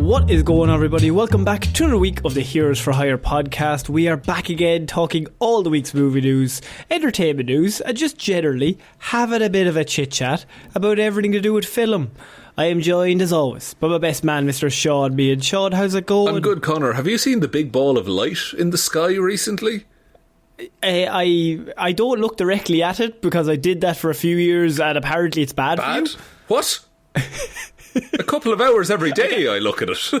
What is going on, everybody? Welcome back to another week of the Heroes for Hire podcast. We are back again talking all the week's movie news, entertainment news, and just generally having a bit of a chit-chat about everything to do with film. I am joined, as always, by my best man, Mr. Shaun Mead. Shaun, how's it going? I'm good, Conor. Have you seen the big ball of light in the sky recently? I don't look directly at it because I did that for a few years and apparently it's bad for you. What? A couple of hours every day I look at it.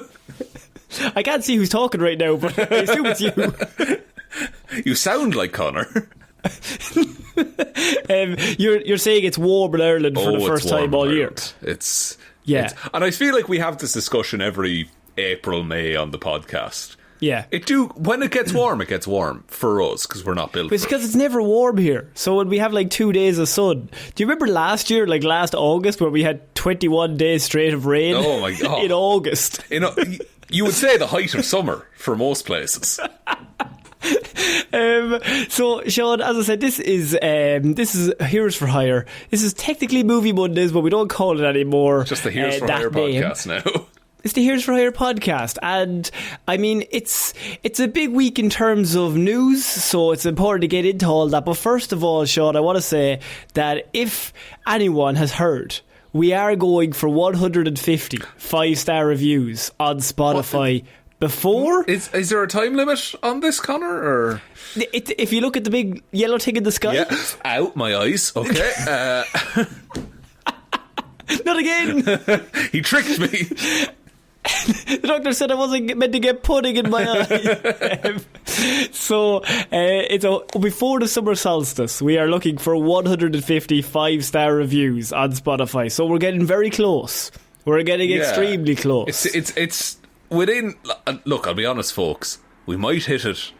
I can't see who's talking right now, but I assume it's you. You sound like Conor. You're saying it's warm in Ireland for the first time all year. And I feel like we have this discussion every April, May on the podcast. Yeah. When it gets warm for us, because we're not built for it. It's because it's never warm here. So when we have like 2 days of sun, do you remember last year, like last August, where we had 21 days straight of rain? Oh my God. In August. You would say the height of summer for most places. So Shaun, as I said, this is Heroes for Hire. This is technically Movie Mondays, but we don't call it anymore. Just the Heroes for Hire podcast now. It's the Heroes for Hire podcast, and I mean it's a big week in terms of news, so it's important to get into all that. But first of all, Shaun, I want to say that if anyone has heard, we are going for 150 5-star reviews on Spotify. Before? Is there a time limit on this, Conor? Or if you look at the big yellow thing in the sky. Yeah. Out my eyes. Okay. Not again. He tricked me. The doctor said I wasn't meant to get pudding in my eye. So it's before the summer solstice. We are looking for 150 5-star reviews on Spotify. So we're getting very close. We're getting extremely close. It's within. Look, I'll be honest, folks. We might hit it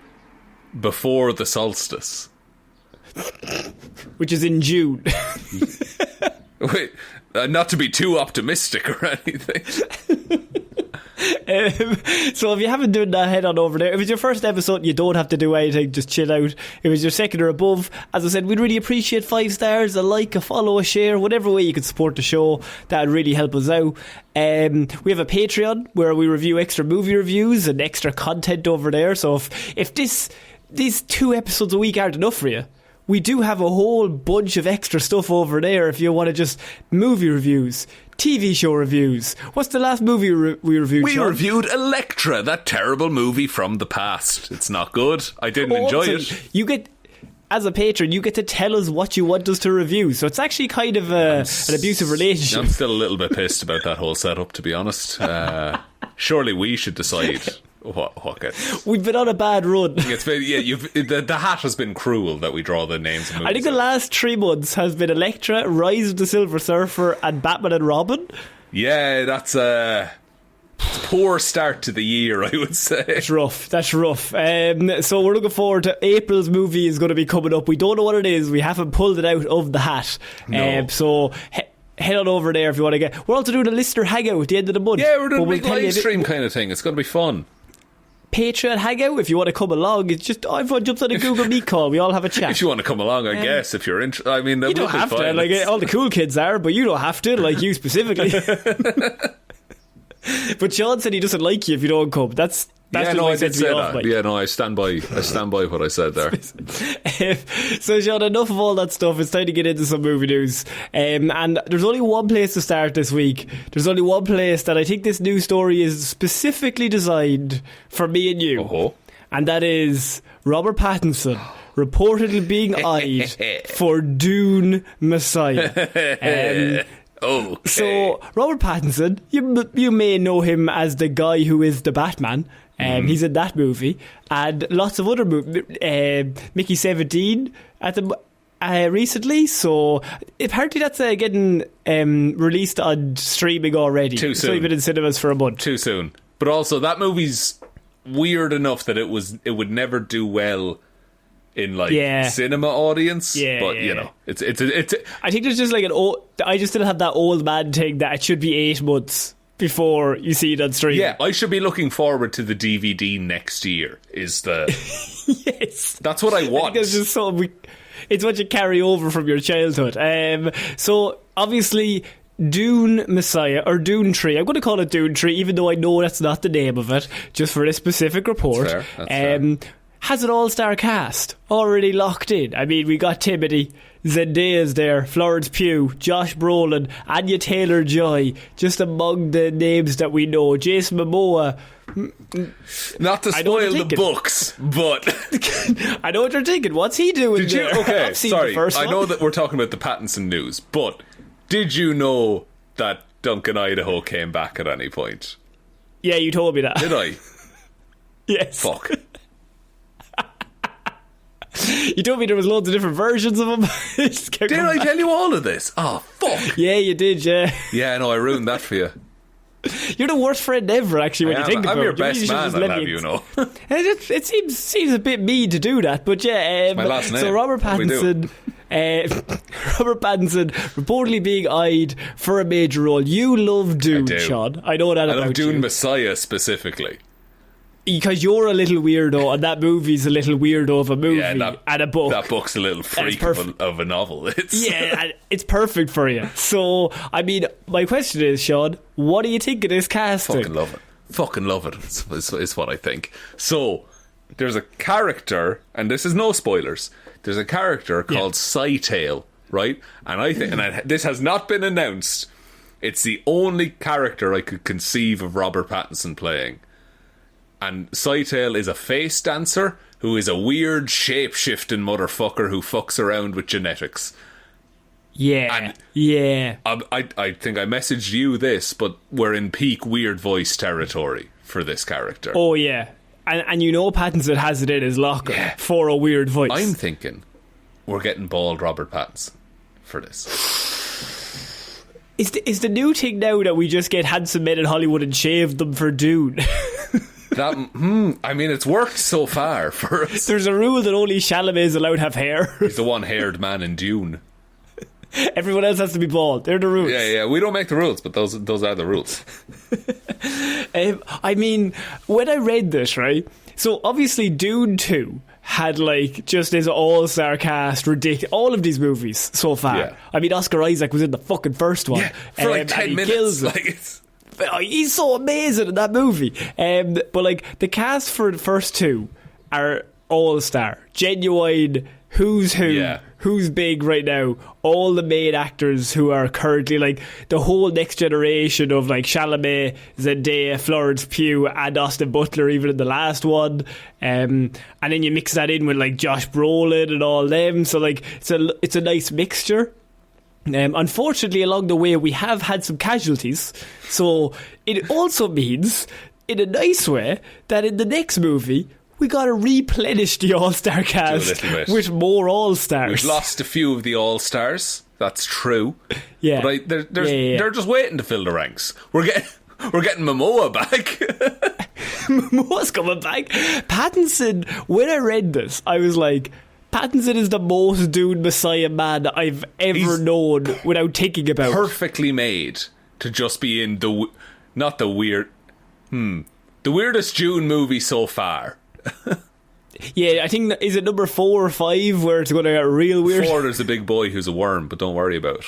before the solstice, which is in June. Wait, not to be too optimistic or anything. So if you haven't done that, head on over there. If it's your first episode, you don't have to do anything, just chill out. If it's your second or above, as I said, we'd really appreciate 5 stars, a like, a follow, a share, whatever way you can support the show. That'd really help us out. We have a Patreon where we review extra movie reviews and extra content over there. So if these 2 episodes a week aren't enough for you, we do have a whole bunch of extra stuff over there if you want to just movie reviews, TV show reviews. What's the last movie we reviewed, We Shaun? reviewed Elektra, that terrible movie from the past. It's not good. I didn't enjoy it. You get, as a patron, you get to tell us what you want us to review. So it's actually kind of an abusive relationship. I'm still a little bit pissed about that whole setup, to be honest. Surely we should decide what gets. We've been on a bad run. It's been, the hat has been cruel that we draw the names of movies. I think the last 3 months has been Elektra, Rise of the Silver Surfer, and Batman and Robin. Yeah, that's a poor start to the year, I would say. That's rough. So we're looking forward to April's movie is going to be coming up. We don't know what it is. We haven't pulled it out of the hat. No. So head on over there if you want to get. We're also doing a listener hangout at the end of the month. Yeah, we're doing a big live stream kind of thing. It's going to be fun. Patreon hangout if you want to come along. It's just everyone jumps on a Google Meet call. We all have a chat. If you want to come along, I guess. If you're interested, I mean, you don't have to. Like all the cool kids are, but you don't have to. Like you specifically. But Shaun said he doesn't like you if you don't come. That's I did say that. Like. Yeah, no, I stand by what I said there. So Shaun, enough of all that stuff. It's time to get into some movie news. And there's only one place to start this week. There's only one place that I think this news story is specifically designed for me and you. Uh-huh. And that is Robert Pattinson reportedly being eyed for Dune Messiah. Okay. So Robert Pattinson, you may know him as the guy who is the Batman. He's in that movie and lots of other movies. Mickey 17 at the recently. So apparently that's getting released on streaming already. Too soon. It's only been in cinemas for a month. Too soon. But also that movie's weird enough that it would never do well in cinema audience, you know, it's. I think there's just like I just still have that old man thing that it should be 8 months before you see it on stream. Yeah, I should be looking forward to the DVD next year. Is the yes, that's what I want. I think it's just it's what you carry over from your childhood. So obviously Dune Messiah, or Dune Tree. I'm going to call it Dune Tree, even though I know that's not the name of it, just for this specific report. That's fair. Has an all-star cast already locked in. I mean, we got Timothy, Zendaya's there, Florence Pugh, Josh Brolin, Anya Taylor-Joy, just among the names that we know. Jason Momoa. Not to spoil the books, but I know what you're thinking. What's he doing? Did you? There? Okay, sorry. I know one. that we're talking about the Pattinson news, but did you know that Duncan Idaho came back at any point? Yeah, you told me that. Did I? Yes. Fuck. You told me there was loads of different versions of him. Did I tell you all of this? Oh, fuck. Yeah, you did, yeah. Yeah, I know, I ruined that for you. You're the worst friend ever, actually, when you think about it. I'm your best man, I'll have you know. It seems a bit mean to do that, but yeah. My last name. So Robert Pattinson... Robert Pattinson reportedly being eyed for a major role. You love Dune, Shaun. I know that about you. I love Dune Messiah specifically. Because you're a little weirdo, and that movie's a little weirdo of a movie and a book. That book's a little freak of a novel. It's perfect for you. So, I mean, my question is, Shaun, what do you think of this casting? Fucking love it. It's what I think. So, there's a character, and this is no spoilers. There's a character called Cytail, right? And I think, this has not been announced. It's the only character I could conceive of Robert Pattinson playing. And Cytail is a face dancer who is a weird shape-shifting motherfucker who fucks around with genetics. Yeah. I think I messaged you this, but we're in peak weird voice territory for this character. Oh, yeah. And you know Pattinson has it in his locker for a weird voice. I'm thinking we're getting bald Robert Pattinson for this. Is the new thing now that we just get handsome men in Hollywood and shave them for Dune? I mean, it's worked so far for us. There's a rule that only Chalamet is allowed to have hair. He's the one-haired man in Dune. Everyone else has to be bald. They're the rules. Yeah. We don't make the rules, but those are the rules. I mean, when I read this, right? So obviously, Dune 2 had like just his all-star cast, ridiculous. All of these movies so far. Yeah. I mean, Oscar Isaac was in the fucking first one. Yeah, for like 10 minutes. He's so amazing in that movie. But like the cast for the first two are all-star, genuine. Who's who? Yeah. Who's big right now? All the main actors who are currently like the whole next generation of like Chalamet, Zendaya, Florence Pugh, and Austin Butler, even in the last one. And then you mix that in with like Josh Brolin and all them. So like it's a nice mixture. Unfortunately, along the way, we have had some casualties. So it also means, in a nice way, that in the next movie, we got to replenish the all-star cast with more all-stars. We've lost a few of the all-stars. That's true. Yeah, but they're just waiting to fill the ranks. We're getting Momoa back. Momoa's coming back. Pattinson. When I read this, I was like, Pattinson is the most Dune Messiah man I've ever known without thinking about. Perfectly made to just be in the weirdest Dune movie so far. Yeah, I think, is it number 4 or 5 where it's going to get real weird? 4, there's a big boy who's a worm, but don't worry about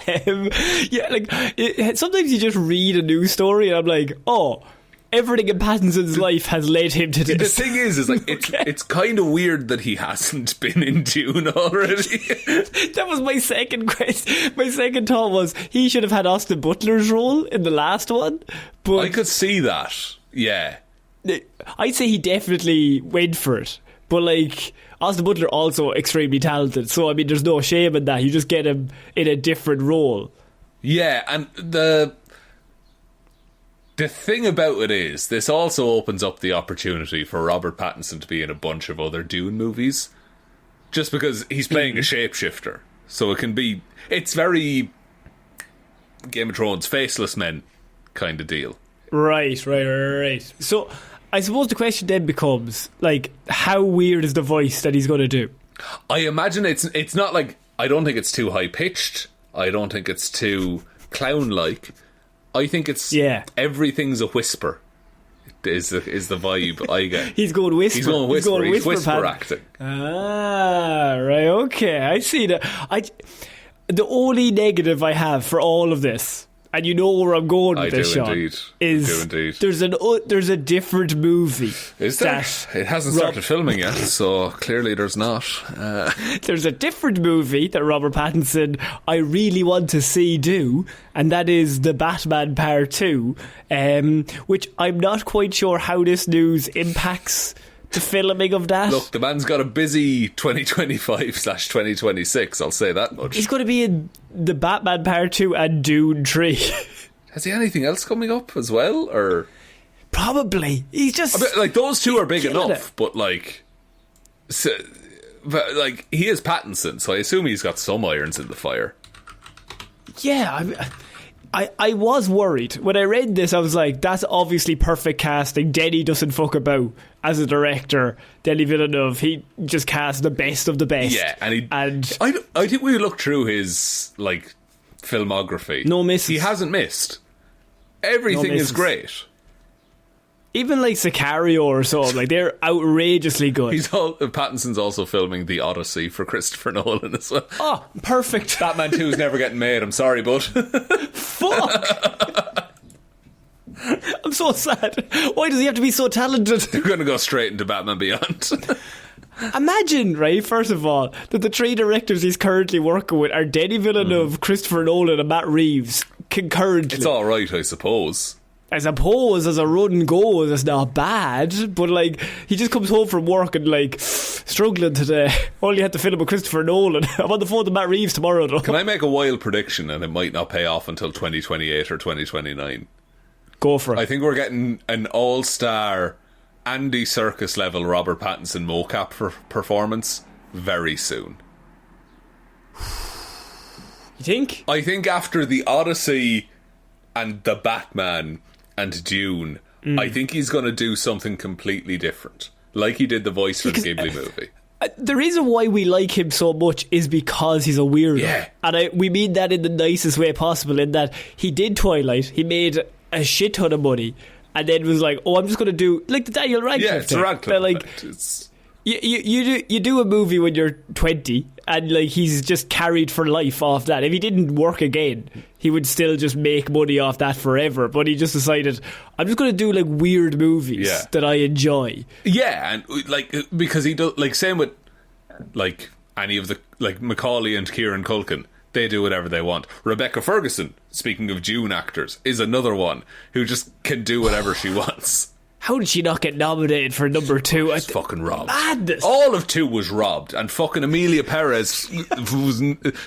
it. Sometimes you just read a news story and I'm like, oh, everything in Pattinson's life has led him to this. The thing is like it's kind of weird that he hasn't been in Dune already. That was my second question. My second thought was he should have had Austin Butler's role in the last one. But I could see that. Yeah. I'd say he definitely went for it. But like, Austin Butler also extremely talented. So I mean, there's no shame in that. You just get him in a different role. Yeah, and the thing about it is, this also opens up the opportunity for Robert Pattinson to be in a bunch of other Dune movies. Just because he's playing a shapeshifter. So it's very Game of Thrones, faceless men kind of deal. Right. So I suppose the question then becomes, like, how weird is the voice that he's going to do? I imagine it's not like, I don't think it's too high-pitched. I don't think it's too clown-like. I think it's everything's a whisper is the vibe I get. He's going whisper. He's whisper acting. Ah, right, okay. I see that. the only negative I have for all of this, and you know where I'm going with this, Shaun, is there's a different movie. Is there? It hasn't started filming yet, so clearly there's not. There's a different movie that Robert Pattinson I really want to see do, and that is The Batman Part 2, which I'm not quite sure how this news impacts the filming of that. Look, the man's got a busy 2025/2026, I'll say that much. He's going to be in The Batman Part 2 and Dune 3. Has he anything else coming up as well, or? Probably. He's just... like, those two are big enough, but like he is Pattinson, so I assume he's got some irons in the fire. Yeah, I was worried. When I read this, I was like, that's obviously perfect casting. Denny doesn't fuck about as a director. Denis Villeneuve, he just cast the best of the best. Yeah, and I think we looked through his like filmography. No misses. He hasn't missed. Everything is great. Even like Sicario or something, like they're outrageously good. Pattinson's also filming The Odyssey for Christopher Nolan as well. Oh, perfect. Batman 2 is never getting made, I'm sorry, bud. Fuck. I'm so sad. Why does he have to be so talented? They're going to go straight into Batman Beyond. Imagine, right, first of all, that the three directors he's currently working with are Denis Villeneuve, Christopher Nolan and Matt Reeves concurrently. It's alright, I suppose. I suppose as a run goes, it's not bad, but like he just comes home from work and like struggling today. Only had to film with Christopher Nolan. I'm on the phone to Matt Reeves tomorrow though. Can I make a wild prediction, and it might not pay off until 2028 or 2029? Go for it. I think we're getting an all-star Andy Serkis level Robert Pattinson mocap performance very soon. You think? I think after The Odyssey and The Batman and Dune, I think he's going to do something completely different, like he did the voice for the Ghibli movie. The reason why we like him so much is because he's a weirdo. Yeah. And we mean that in the nicest way possible, in that he did Twilight, he made a shit ton of money, and then was like, oh, I'm just going to do like the Daniel Radcliffe. Yeah, it's a Radcliffe. Like, you do a movie when you're 20, and like he's just carried for life off that. If he didn't work again, he would still just make money off that forever. But he just decided, I'm just going to do like weird movies that I enjoy. Yeah, and like because he does, like same with like any of the like Macaulay and Kieran Culkin. They do whatever they want. Rebecca Ferguson, speaking of Dune actors, is another one who just can do whatever she wants. How did she not get nominated for number 2? It's fucking robbed. Madness. All of 2 was robbed, and fucking Amelia Perez was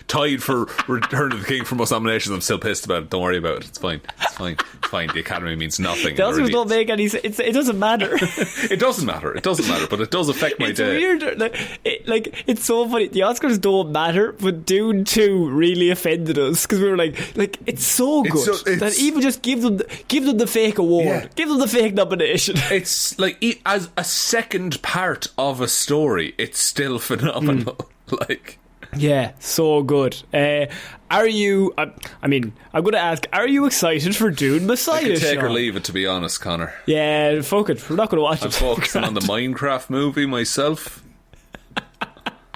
tied for Return of the King for most nominations. I'm still pissed about it. Don't worry about it. It's fine. It's fine. It's fine. The Academy means nothing. The Oscars don't make any sense. It doesn't matter. It doesn't matter. It doesn't matter, but it does affect my day. It's weird. It's so funny. The Oscars don't matter, but Dune 2 really offended us because we were like, it's so good that even just give them the fake award. Yeah. Give them the fake nomination. It's like as a second part of a story, it's still phenomenal. Like, yeah, so good. Are you? I mean, I'm going to ask: are you excited for Dune Messiah? I can take Shaun? or leave it, to be honest, Connor. Yeah, fuck it. We're not going to watch it. I'm focusing on the Minecraft movie myself.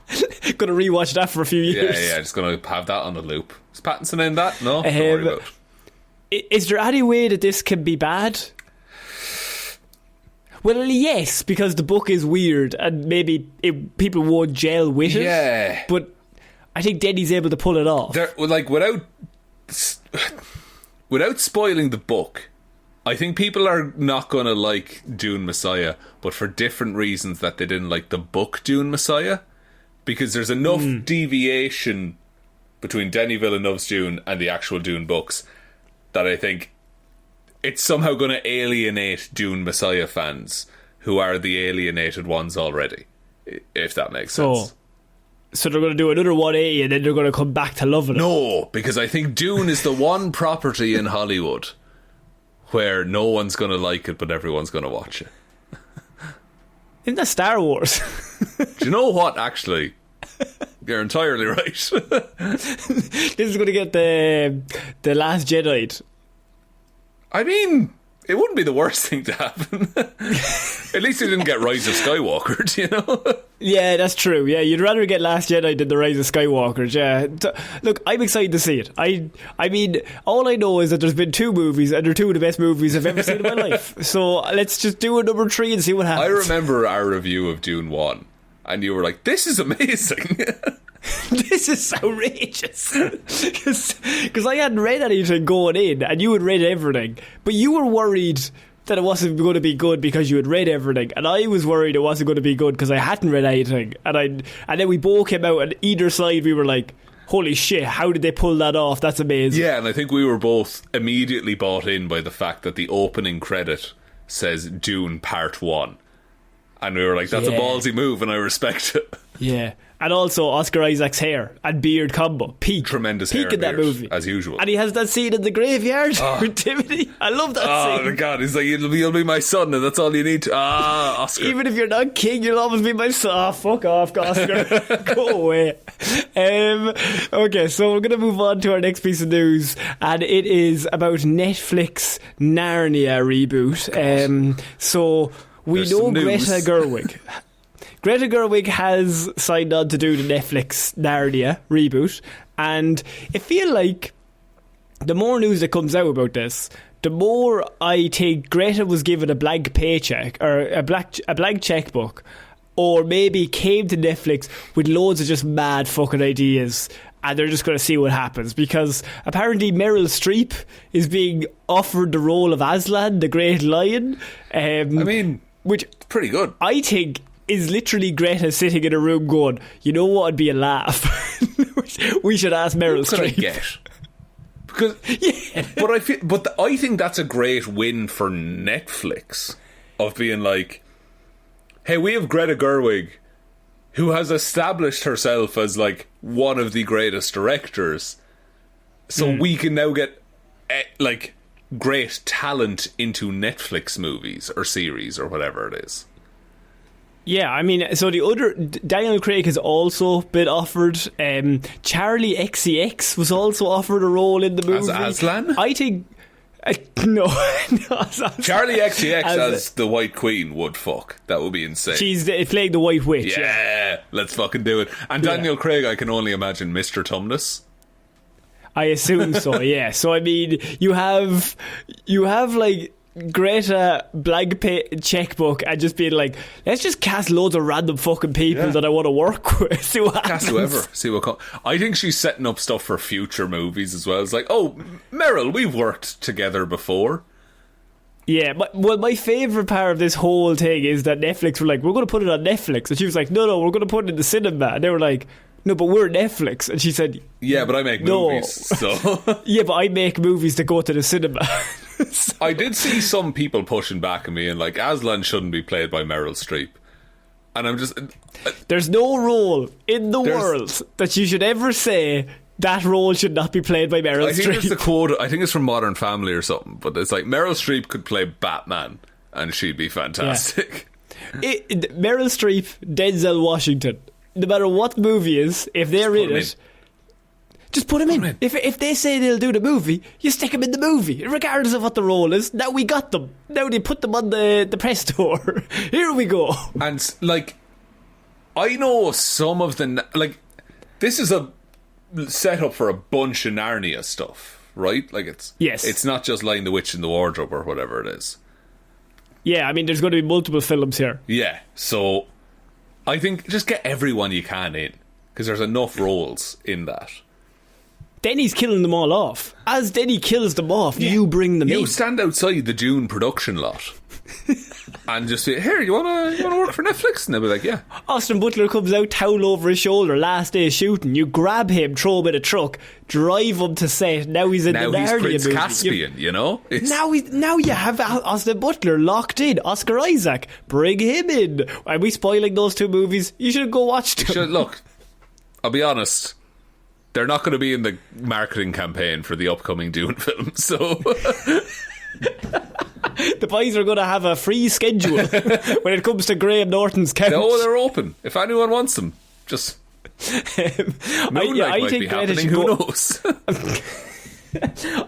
Going to rewatch that for a few years. Yeah. Just going to have that on the loop. Is Pattinson in that? No, don't worry about it. Is there any way that this can be bad? Well, yes, because the book is weird and maybe people won't gel with it. Yeah. But I think Denny's able to pull it off. Like, without spoiling the book, I think people are not going to like Dune Messiah, but for different reasons that they didn't like the book Dune Messiah. Because there's enough deviation between Denis Villeneuve's Dune and the actual Dune books that I think it's somehow going to alienate Dune Messiah fans who are the alienated ones already, if that makes sense. So they're going to do another 180 and then they're going to come back to loving it. No, because I think Dune is the one property in Hollywood where no one's going to like it but everyone's going to watch it. Isn't that Star Wars? Do you know what, actually? You're entirely right. This is going to get the Last Jedi. I mean, it wouldn't be the worst thing to happen. At least he didn't get Rise of Skywalker, you know? Yeah, that's true. Yeah, you'd rather get Last Jedi than the Rise of Skywalkers. Yeah, look, I'm excited to see it. I mean, all I know is that there's been 2 movies, and they're 2 of the best movies I've ever seen in my life. So let's just do a number 3 and see what happens. I remember our review of Dune 1, and you were like, "This is amazing." This is outrageous. Because I hadn't read anything going in, and you had read everything, but you were worried that it wasn't going to be good because you had read everything, and I was worried it wasn't going to be good because I hadn't read anything. And then we both came out, and either side we were like, "Holy shit! How did they pull that off? That's amazing." Yeah, and I think we were both immediately bought in by the fact that the opening credit says Dune Part 1, and we were like, "That's a ballsy move," and I respect it. Yeah. And also Oscar Isaac's hair and beard combo. Peak. Tremendous peak hair in that beard, movie. as usual. And he has that scene in the graveyard with Timothy. I love that scene. Oh my god, he's like, you'll be my son, and that's all you need to... Oscar. Even if you're not king, you'll always be my son. Oh, fuck off, Oscar. Go away. Okay, so we're going to move on to our next piece of news, and it is about Netflix Narnia reboot. So we There's know some news. Greta Gerwig. Greta Gerwig has signed on to do the Netflix Narnia reboot, and I feel like the more news that comes out about this, the more I think Greta was given a blank paycheck or a blank checkbook, or maybe came to Netflix with loads of just mad fucking ideas, and they're just going to see what happens, because apparently Meryl Streep is being offered the role of Aslan, the Great Lion. Which pretty good. I think is literally Greta sitting in a room going, "You know what would be a laugh? We should ask Meryl What could I Streep." get? Because, but I think that's a great win for Netflix, of being like, "Hey, we have Greta Gerwig, who has established herself as like one of the greatest directors, so we can now get like great talent into Netflix movies or series or whatever it is." Yeah, I mean, so the other Daniel Craig has also been offered. Charlie XCX was also offered a role in the movie. As Aslan? I think no. Charlie XCX as the White Queen would fuck. That would be insane. She's playing the White Witch. Yeah, let's fucking do it. And Daniel Craig, I can only imagine Mr. Tumnus. I assume so. Yeah. So I mean, you have like Greta blank checkbook and just being like, let's just cast loads of random fucking people that I want to work with. See what happens. Cast whoever. See what I think she's setting up stuff for future movies as well. It's like, oh, Meryl, we've worked together before. Yeah, but my favourite part of this whole thing is that Netflix were like, "We're going to put it on Netflix," and she was like, "No, we're going to put it in the cinema," and they were like, "No, but we're Netflix," and she said, "Yeah, but I make movies, so." Yeah, but I make movies that go to the cinema. So. I did see some people pushing back at me and like, Aslan shouldn't be played by Meryl Streep, and I'm just there's no role in the world that you should ever say that role should not be played by Meryl Streep. I think it's the quote. I think it's from Modern Family or something, but it's like Meryl Streep could play Batman and she'd be fantastic. Yeah. Meryl Streep, Denzel Washington, no matter what the movie is, if they're in it, just put him in. If they say they'll do the movie, you stick them in the movie, regardless of what the role is. Now we got them. Now they put them on the press tour. Here we go. And like, I know some of the this is a set up for a bunch of Narnia stuff, right? Like it's not just Lion the Witch in the Wardrobe or whatever it is. Yeah, I mean, there's going to be multiple films here. Yeah, so I think just get everyone you can in, because there's enough roles in that. Denny's killing them all off. As Denny kills them off, you bring them in. You stand outside the Dune production lot and just say, "Here, you want to work for Netflix?" And they'll be like, "Yeah." Austin Butler comes out, towel over his shoulder, last day of shooting. You grab him, throw him in a truck, drive him to set. Now he's in the Narnia movie. Prince Caspian, you know. Now you have Austin Butler locked in. Oscar Isaac, bring him in. Are we spoiling those 2 movies? You should go watch them. Look, I'll be honest. They're not going to be in the marketing campaign for the upcoming Dune film, so the boys are going to have a free schedule when it comes to Graham Norton's couch. No, they're open. If anyone wants them, just Moonlight might be happening. Who knows?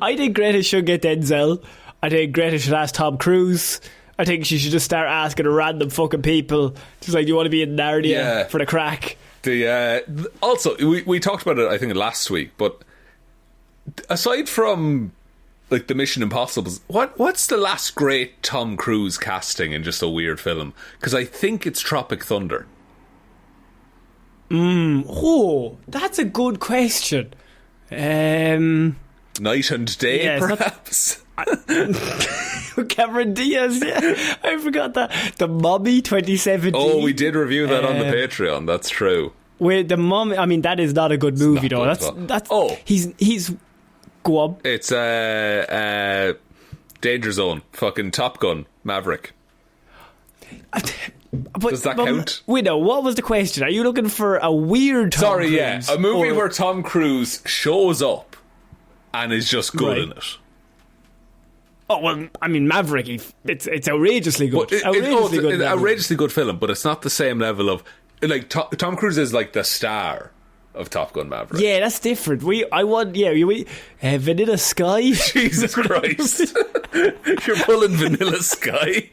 I think Greta should get Denzel. I think Greta should ask Tom Cruise. I think she should just start asking random fucking people, just like, do you want to be in Narnia for the crack? Also, we talked about it, I think, last week, but aside from like the Mission Impossibles, what's the last great Tom Cruise casting in just a weird film? Because I think it's Tropic Thunder. Oh, that's a good question. Night and Day, perhaps. Cameron Diaz, I forgot that. The Mummy 2017. Oh, we did review that on the Patreon. That's true. With the Mummy, I mean, that is not a good movie, though. That's he's go on. It's Danger Zone, fucking Top Gun, Maverick. Does that count? Wait, no, what was the question? Are you looking for a weird Tom Cruise? A movie where Tom Cruise shows up and is just good in it. Oh, well, I mean, Maverick, it's outrageously good. Outrageously good film, but it's not the same level of... Like, Tom Cruise is like the star of Top Gun Maverick. Yeah, that's different. Vanilla Sky? Jesus Christ. You're pulling Vanilla Sky.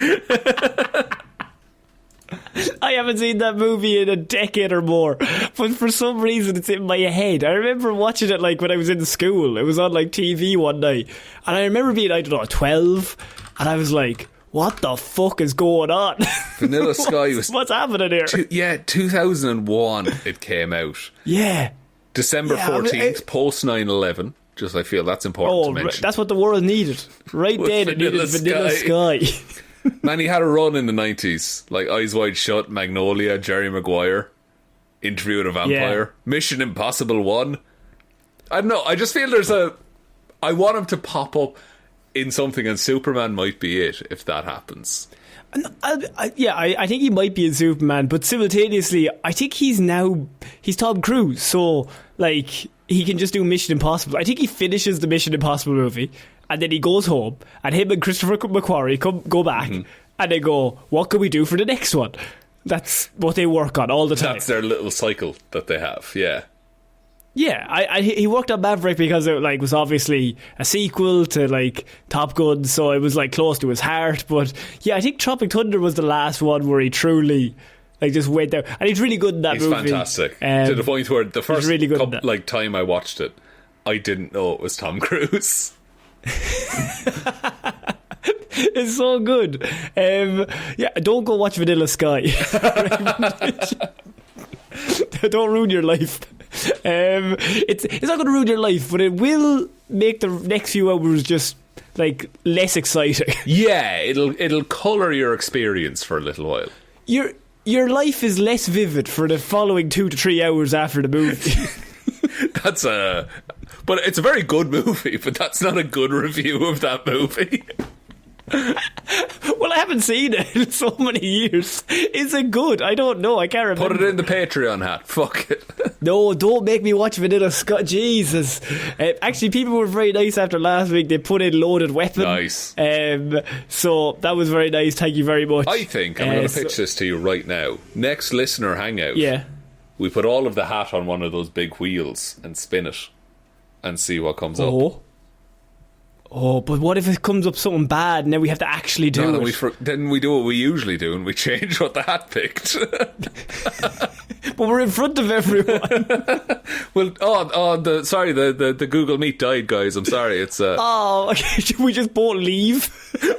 I haven't seen that movie in a decade or more, but for some reason it's in my head. I remember watching it like when I was in school. It was on like TV one night, and I remember being, I don't know, 12, and I was like, what the fuck is going on? Vanilla Sky was... What's happening here? 2001 it came out. Yeah. December 14th, post 9/11. Just, I feel that's important to mention. That's what the world needed. Right then, it needed Vanilla Sky. Man, he had a run in the 90s. Like Eyes Wide Shut, Magnolia, Jerry Maguire, Interview with a Vampire, Mission Impossible 1. I don't know, I just feel I want him to pop up in something, and Superman might be it if that happens. I think he might be in Superman, but simultaneously I think he's Tom Cruise, so like he can just do Mission Impossible. I think he finishes the Mission Impossible movie and then he goes home, and him and Christopher McQuarrie go back, and they go, what can we do for the next one? That's what they work on all the time. That's their little cycle that they have. Yeah, he worked on Maverick because it like was obviously a sequel to like Top Gun, so it was like close to his heart. But yeah, I think Tropic Thunder was the last one where he truly like just went there, and he's really good in that movie. He's fantastic, to the point where the first time I watched it, I didn't know it was Tom Cruise. It's so good. Don't go watch Vanilla Sky. Don't ruin your life. It's not going to ruin your life, but it will make the next few hours just like less exciting. Yeah, it'll colour your experience for a little while. Your life is less vivid for the following 2 to 3 hours after the movie. But it's a very good movie, but that's not a good review of that movie. Well, I haven't seen it in so many years. Is it good? I don't know. I can't remember. Put it in the Patreon hat. Fuck it. No, don't make me watch Vanilla Sky. Jesus. Actually, people were very nice after last week. They put in Loaded Weapon. Nice. So that was very nice. Thank you very much. I think I'm going to pitch this to you right now. Next listener hangout. Yeah. We put all of the hat on one of those big wheels and spin it and see what comes up. Oh, but what if it comes up something bad and then we have to actually do it? Then we do what we usually do and we change what the hat picked. But we're in front of everyone. Well, the Google Meet died, guys. I'm sorry. It's should we just both leave?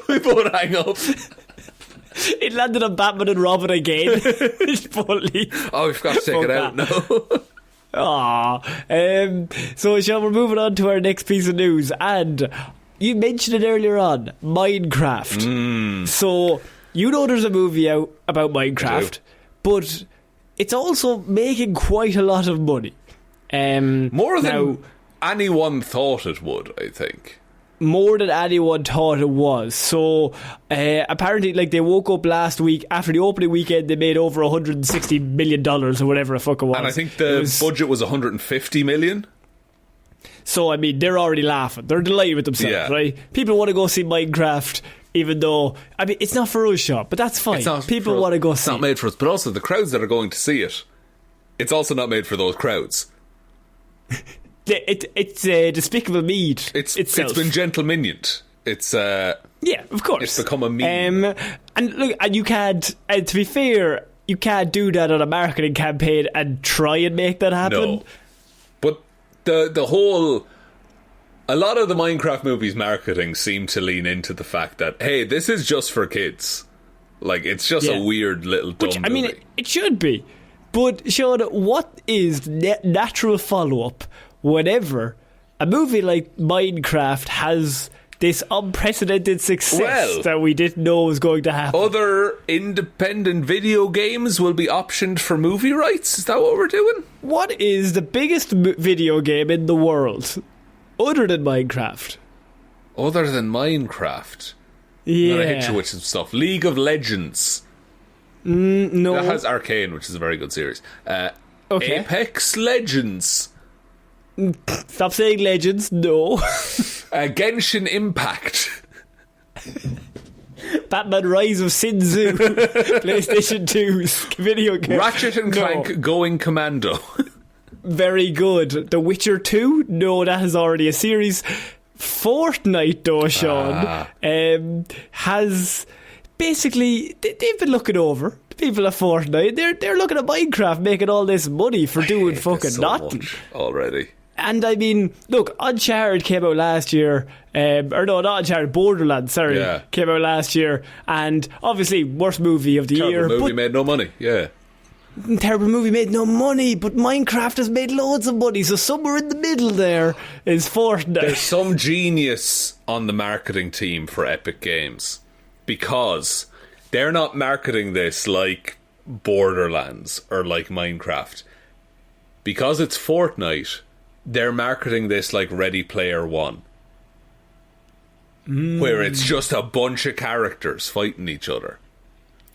We both hang up. It landed on Batman and Robin again. Just both leave. Oh, we've got to take it out now. So Shaun, we're moving on to our next piece of news, and you mentioned it earlier on, Minecraft. So you know there's a movie out about Minecraft, but it's also making quite a lot of money. More than anyone thought it would, I think. More than anyone thought it was. So apparently, like, they woke up last week after the opening weekend, they made over $160 million or whatever the fuck it was. And I think the budget was $150 million. So I mean, they're already laughing. They're delighted with themselves, right? People want to go see Minecraft, even though, I mean, it's not for us, Shaun, but that's fine. People want to go see it. It's not made for us, but also the crowds that are going to see it, it's also not made for those crowds. It's Despicable Me. It's been gentleminioned. It's Yeah, of course. It's become a meme. And look, and you can't. To be fair, you can't do that on a marketing campaign and try and make that happen. No, but the whole. A lot of the Minecraft movies marketing seem to lean into the fact that, hey, this is just for kids. Like, it's just a weird little dumb movie. I mean, it should be. But, Shaun, what is the natural follow-up whenever a movie like Minecraft has this unprecedented success that we didn't know was going to happen? Other independent video games will be optioned for movie rights? Is that what we're doing? What is the biggest video game in the world other than Minecraft? Other than Minecraft? Yeah. I'm going to hit you with some stuff. League of Legends. No. That has Arcane, which is a very good series. Okay. Apex Legends. Stop saying Legends. No. Genshin Impact. Batman Rise of Sin Tzu. PlayStation 2 video game. Ratchet and Clank Going Commando. Very good. The Witcher 2? No, that is already a series. Fortnite, though, Shaun, has basically they've been looking over the people at Fortnite. They're looking at Minecraft making all this money for doing fucking nothing already. And I mean, look, Uncharted came out last year, or no, not Uncharted, Borderlands, came out last year, and obviously worst movie of the year. Movie made no money. Terrible movie, made no money, but Minecraft has made loads of money, so somewhere in the middle there is Fortnite. There's some genius on the marketing team for Epic Games, because they're not marketing this like Borderlands or like Minecraft. Because it's Fortnite, they're marketing this like Ready Player One, where it's just a bunch of characters fighting each other.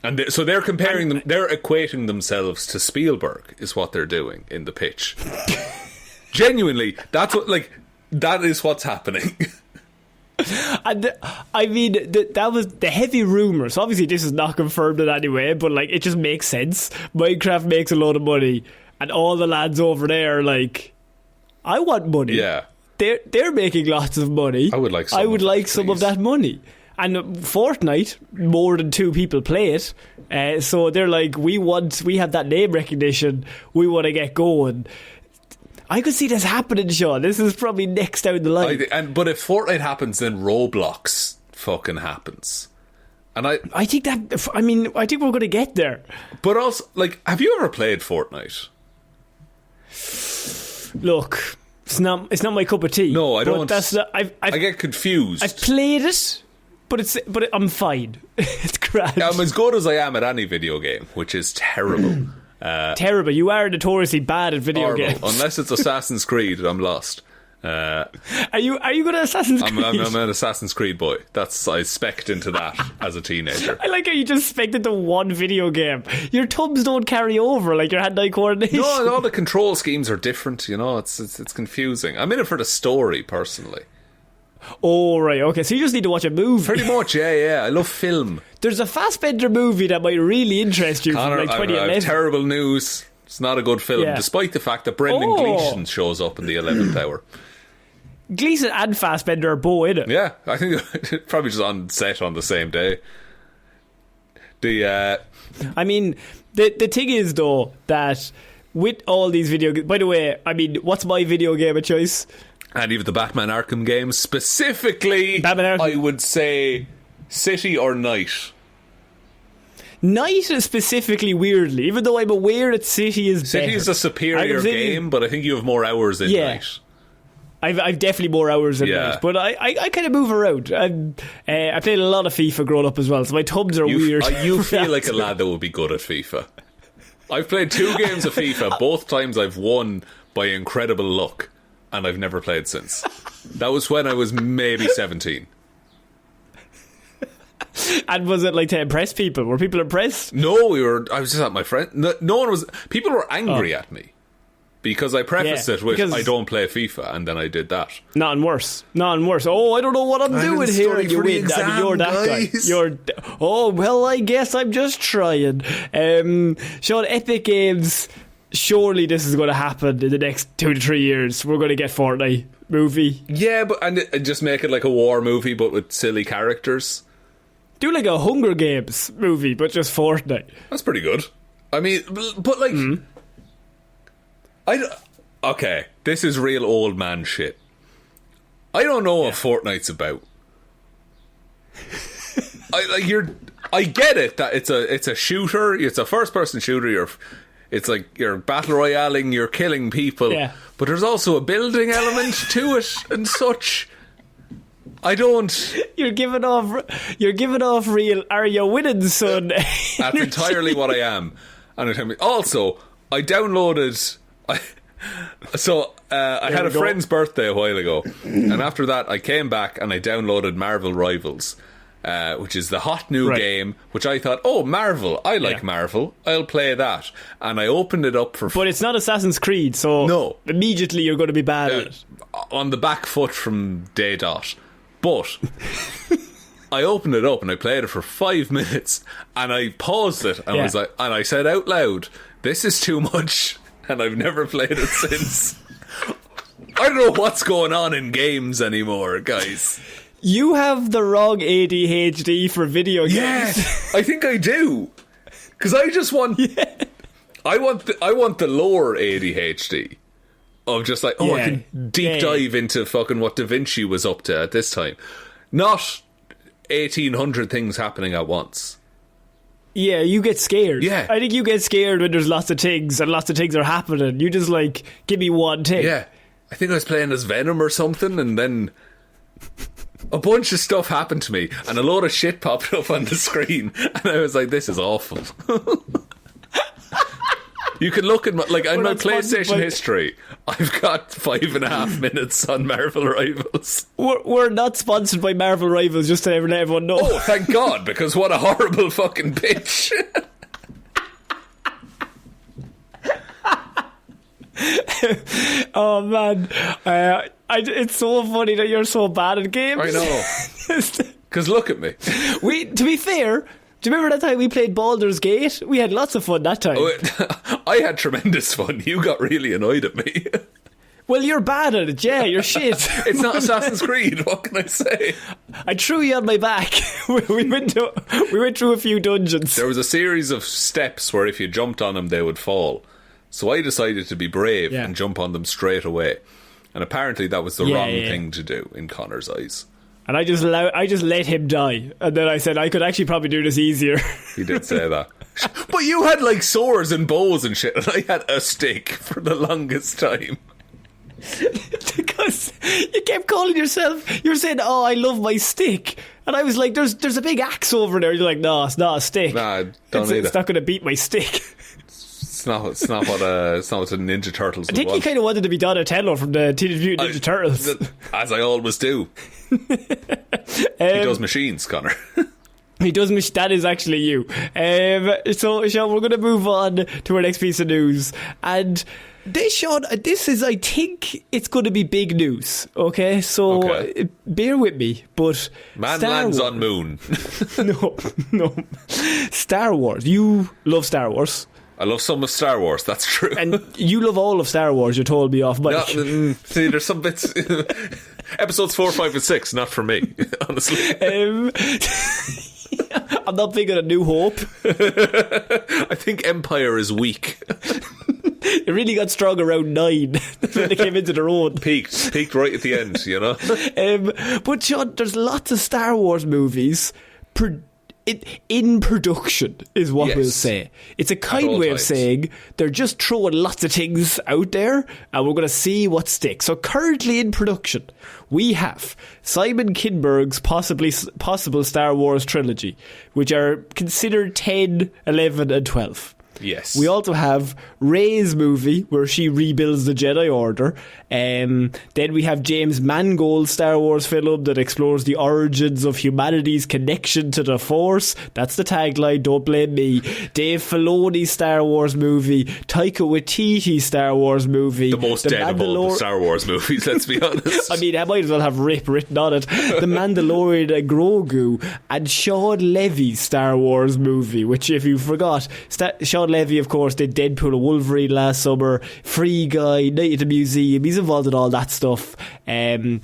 And so they're comparing them, they're equating themselves to Spielberg, is what they're doing in the pitch. Genuinely, that is what's happening. And I mean, that was the heavy rumours. Obviously, this is not confirmed in any way, but like, it just makes sense. Minecraft makes a lot of money, and all the lads over there are like, I want money. Yeah, they're making lots of money. I would like some of that money. And Fortnite, more than 2 people play it, so they're like, we have that name recognition, we want to get going. I could see this happening, Shaun. This is probably next down the line. But if Fortnite happens, then Roblox fucking happens. And I think we're going to get there. But also, like, have you ever played Fortnite? Look, it's not my cup of tea. No, I don't. I get confused. I've played it. But I'm fine. It's grand. I'm as good as I am at any video game, which is terrible. Terrible. You are notoriously bad at video games. Unless it's Assassin's Creed, I'm lost. Are you good at Assassin's Creed? I'm an Assassin's Creed boy. I spec'd into that as a teenager. I like how you just spec'd into one video game. Your thumbs don't carry over, like your hand-eye coordination. No, all the control schemes are different. You know, it's confusing. I'm in it for the story, personally. Oh, right, okay, so you just need to watch a movie. Pretty much, yeah. I love film. There's a Fassbender movie that might really interest you Connor, from like 2011. I have terrible news. It's not a good film, despite the fact that Brendan Gleeson shows up in the 11th hour. Gleeson and Fassbender are both in it. Yeah, I think probably just on set on the same day. I mean, the thing is, though, that with all these video games... By the way, I mean, what's my video game of choice? And even the Batman Arkham games, specifically, Batman Arkham. I would say City or Night. Night is specifically, weirdly, even though I'm aware that City is better. City is a superior game, but I think you have more hours in Night. I've definitely more hours in Night, but I kind of move around. I played a lot of FIFA growing up as well, so my thumbs are weird. You feel like a lad that would be good at FIFA. I've played 2 games of FIFA. Both times I've won by incredible luck. And I've never played since. That was when I was maybe 17. And was it like to impress people? Were people impressed? No, I was just at my friend. No one was. People were angry at me because I prefaced it with I don't play FIFA, and then I did that. Nothing worse. Oh, I don't know what I'm doing here, and you win. I mean, you're that guy. Oh well, I guess I'm just trying. Shaun, Epic Games. Surely this is going to happen in the next 2 to 3 years. We're going to get Fortnite. movie. Yeah, but and just make it like a war movie, but with silly characters. Do like a Hunger Games movie, but just Fortnite. That's pretty good. I mean, but like, okay, this is real old man shit. I don't know what Fortnite's about. I get it that it's a shooter. It's a first person shooter. It's like you're battle royaling. You're killing people. Yeah. But there's also a building element to it and such. I don't. You're giving off real. Are you winning, son? That's entirely what I am. And also, I downloaded. I had a friend's birthday a while ago, and after that, I came back and I downloaded Marvel Rivals, which is the hot new game. Which I thought, oh, Marvel, I like Marvel, I'll play that. And I opened it up for. But it's not Assassin's Creed, so no. Immediately you're going to be bad at it. On the back foot from day dot. But I opened it up and I played it for 5 minutes and I paused it and was like, and I said out loud, "This is too much," and I've never played it since. I don't know what's going on in games anymore, guys. You have the wrong ADHD for video games. Yes, I think I do. Because I just want, I want the lore ADHD. Of just like, I can deep dive into fucking what Da Vinci was up to at this time. Not 1,800 things happening at once. Yeah, you get scared. Yeah. I think you get scared when there's lots of things and lots of things are happening. You just like, give me one thing. Yeah. I think I was playing as Venom or something, and then a bunch of stuff happened to me and a load of shit popped up on the screen and I was like, this is awful. You can look at my PlayStation history. I've got 5.5 minutes on Marvel Rivals. We're not sponsored by Marvel Rivals, just to let everyone know. Oh, thank God, because what a horrible fucking bitch. Oh man, it's so funny that you're so bad at games. I know. Because look at me. To be fair, do you remember that time we played Baldur's Gate? We had lots of fun that time. I had tremendous fun. You got really annoyed at me. Well, you're bad at it, yeah, you're shit. It's not Assassin's Creed, what can I say? I threw you on my back. we went through a few dungeons. There was a series of steps where if you jumped on them, they would fall. So I decided to be brave and jump on them straight away. And apparently that was the wrong thing to do in Conor's eyes. And I just let him die. And then I said, I could actually probably do this easier. He did say that. But you had like swords and bows and shit, and I had a stick for the longest time. Because you kept calling yourself, you were saying, oh, I love my stick. And I was like, there's a big axe over there. You're like, no, it's not a stick. Nah, don't need it. It's not going to beat my stick. It's not what the Ninja Turtles would I think want. he kind of wanted to be Donatello from the Teenage Mutant Ninja Turtles. As I always do. He does machines, Conor. He does. That is actually you. So, Shaun, we're going to move on to our next piece of news. And Shaun, I think it's going to be big news. Okay, so bear with me. But Man Star lands Wars, on moon. No. Star Wars. You love Star Wars. I love some of Star Wars, that's true. And you love all of Star Wars, you told me off mic. See, there's some bits... Episodes 4, 5 and 6, not for me, honestly. I'm not big on A New Hope. I think Empire is weak. It really got strong around 9. That's when they came into their own. Peaked right at the end, you know? But Shaun, there's lots of Star Wars movies in production, is what we'll say. It's a kind way of saying they're just throwing lots of things out there and we're going to see what sticks. So currently in production, we have Simon Kinberg's possible Star Wars trilogy, which are considered 10, 11 and 12. Yes. We also have Rey's movie where she rebuilds the Jedi Order. Then we have James Mangold's Star Wars film that explores the origins of humanity's connection to the Force. That's the tagline, don't blame me. Dave Filoni's Star Wars movie. Taika Waititi's Star Wars movie. The most dead of all the Star Wars movies, let's be honest. I mean, I might as well have Rip written on it. The Mandalorian and Grogu. And Sean Levy's Star Wars movie, which if you forgot, Sean Shaun Levy, of course, did Deadpool and Wolverine last summer, Free Guy, Night at the Museum. He's involved in all that stuff. And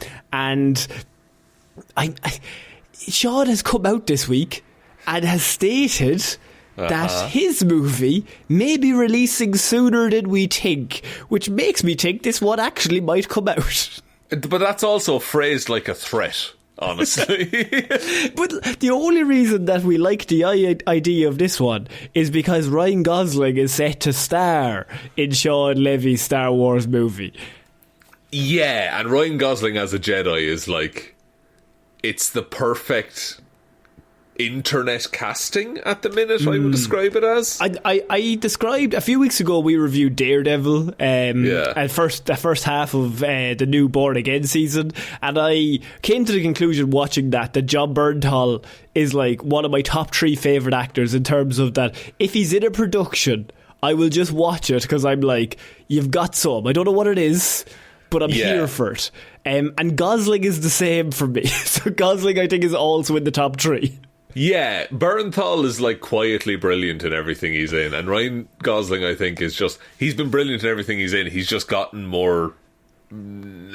Shaun has come out this week and has stated that his movie may be releasing sooner than we think, which makes me think this one actually might come out. But that's also phrased like a threat, honestly. But the only reason that we like the idea of this one is because Ryan Gosling is set to star in Shaun Levy's Star Wars movie. Yeah, and Ryan Gosling as a Jedi is like, it's the perfect internet casting at the minute, I would describe it as. I described a few weeks ago, we reviewed Daredevil, the first half of the new Born Again season, and I came to the conclusion watching that Jon Bernthal is like one of my top 3 favourite actors, in terms of that if he's in a production, I will just watch it because I'm like, you've got some. I don't know what it is, but I'm here for it. And Gosling is the same for me. So Gosling, I think, is also in the top 3. Yeah, Bernthal is like quietly brilliant in everything he's in, and Ryan Gosling, I think, is just, he's been brilliant in everything he's in. He's just gotten more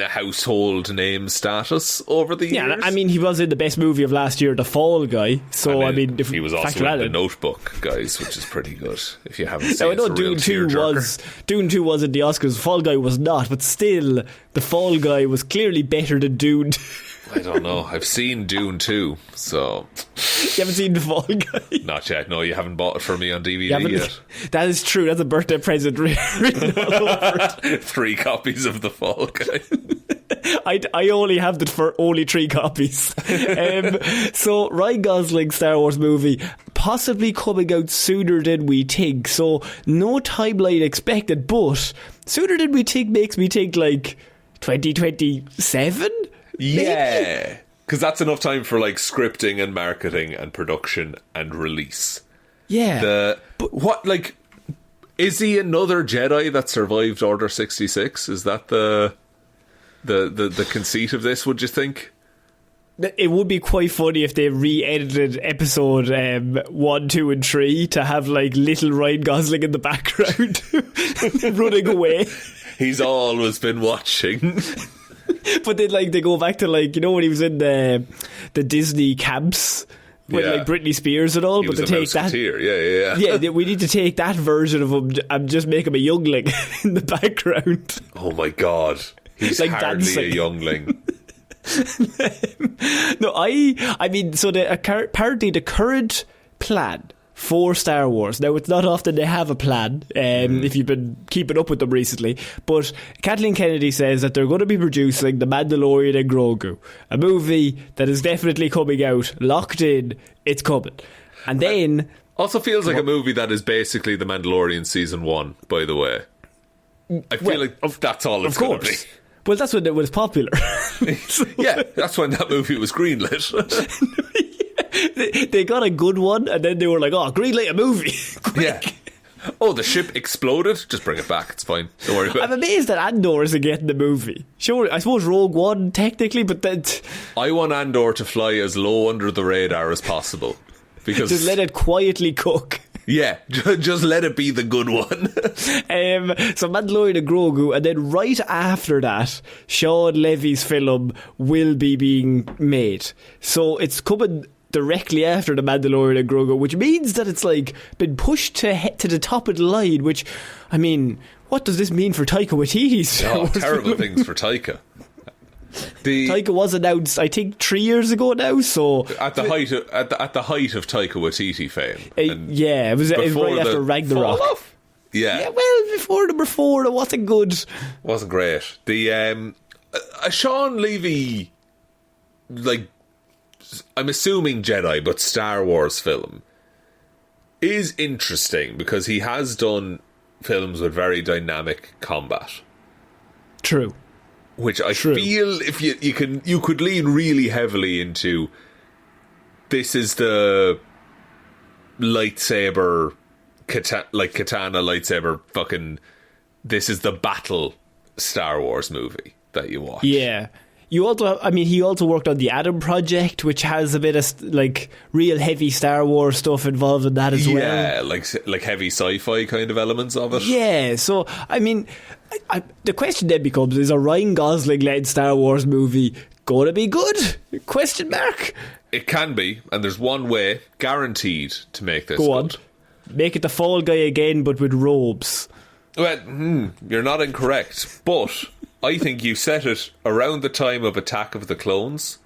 household name status over the years. Yeah, I mean, he was in the best movie of last year, The Fall Guy. So I mean, if he was also in The Notebook, guys, which is pretty good. If you haven't seen it, I know Dune 2 was in the Oscars. Fall Guy was not, but still, The Fall Guy was clearly better than Dune. I don't know. I've seen Dune 2, so... You haven't seen The Fall Guy? Not yet. No, you haven't bought it for me on DVD yet. That is true. That's a birthday present written all over it. 3 copies of The Fall Guy. I only have it for only 3 copies. So Ryan Gosling's Star Wars movie possibly coming out sooner than we think. So no timeline expected, but sooner than we think makes me think like 2027? Yeah, because that's enough time for like scripting and marketing and production and release. Yeah. Is he another Jedi that survived Order 66? Is that the conceit of this, would you think? It would be quite funny if they re-edited episode 1, 2 and 3 to have like little Ryan Gosling in the background running away. He's always been watching. But then, like, they go back to, like, you know, when he was in the Disney camps with like Britney Spears and all. He but was they a take that. Yeah. We need to take that version of him and just make him a youngling in the background. Oh my god, he's like hardly dancing. A youngling. No, I mean, so apparently the current plan for Star Wars. Now, it's not often they have a plan, if you've been keeping up with them recently, but Kathleen Kennedy says that they're going to be producing The Mandalorian and Grogu, a movie that is definitely coming out, locked in, it's coming. And then... Also feels like a movie that is basically The Mandalorian Season 1, by the way. I feel like that's all it's going to be. Well, that's when it was popular. Yeah, that's when that movie was greenlit. They got a good one, and then they were like, "Oh, greenlight a movie!" Yeah. Oh, the ship exploded. Just bring it back. It's fine. Don't worry about it. I'm amazed that Andor isn't getting the movie. Sure, I suppose Rogue One technically, but then I want Andor to fly as low under the radar as possible, because just let it quietly cook. Yeah, just let it be the good one. So Mandalorian and Grogu, and then right after that, Shaun Levy's film will be being made. So it's coming directly after The Mandalorian and Grogu, which means that it's like been pushed to the top of the line, which, I mean, what does this mean for Taika Waititi's? Terrible things for Taika. Taika was announced, I think, 3 years ago now. So at the height of Taika Waititi fame, it was right after Ragnarok. Fall off? Yeah, well, before number 4, it wasn't good. Wasn't great. The Shaun Levy, like, I'm assuming Jedi, but Star Wars film is interesting because he has done films with very dynamic combat. True. Which I feel if you could lean really heavily into, this is the lightsaber, katana lightsaber fucking, this is the battle Star Wars movie that you watch. Yeah. he also worked on the Adam Project, which has a bit of like real heavy Star Wars stuff involved in that as well. Yeah, like heavy sci-fi kind of elements of it. Yeah, so I mean, the question then becomes: is a Ryan Gosling-led Star Wars movie going to be good? Question mark. It can be, and there's one way guaranteed to make this Go on. good. Make it the Fall Guy again, but with robes. Well, you're not incorrect, but I think you set it around the time of Attack of the Clones.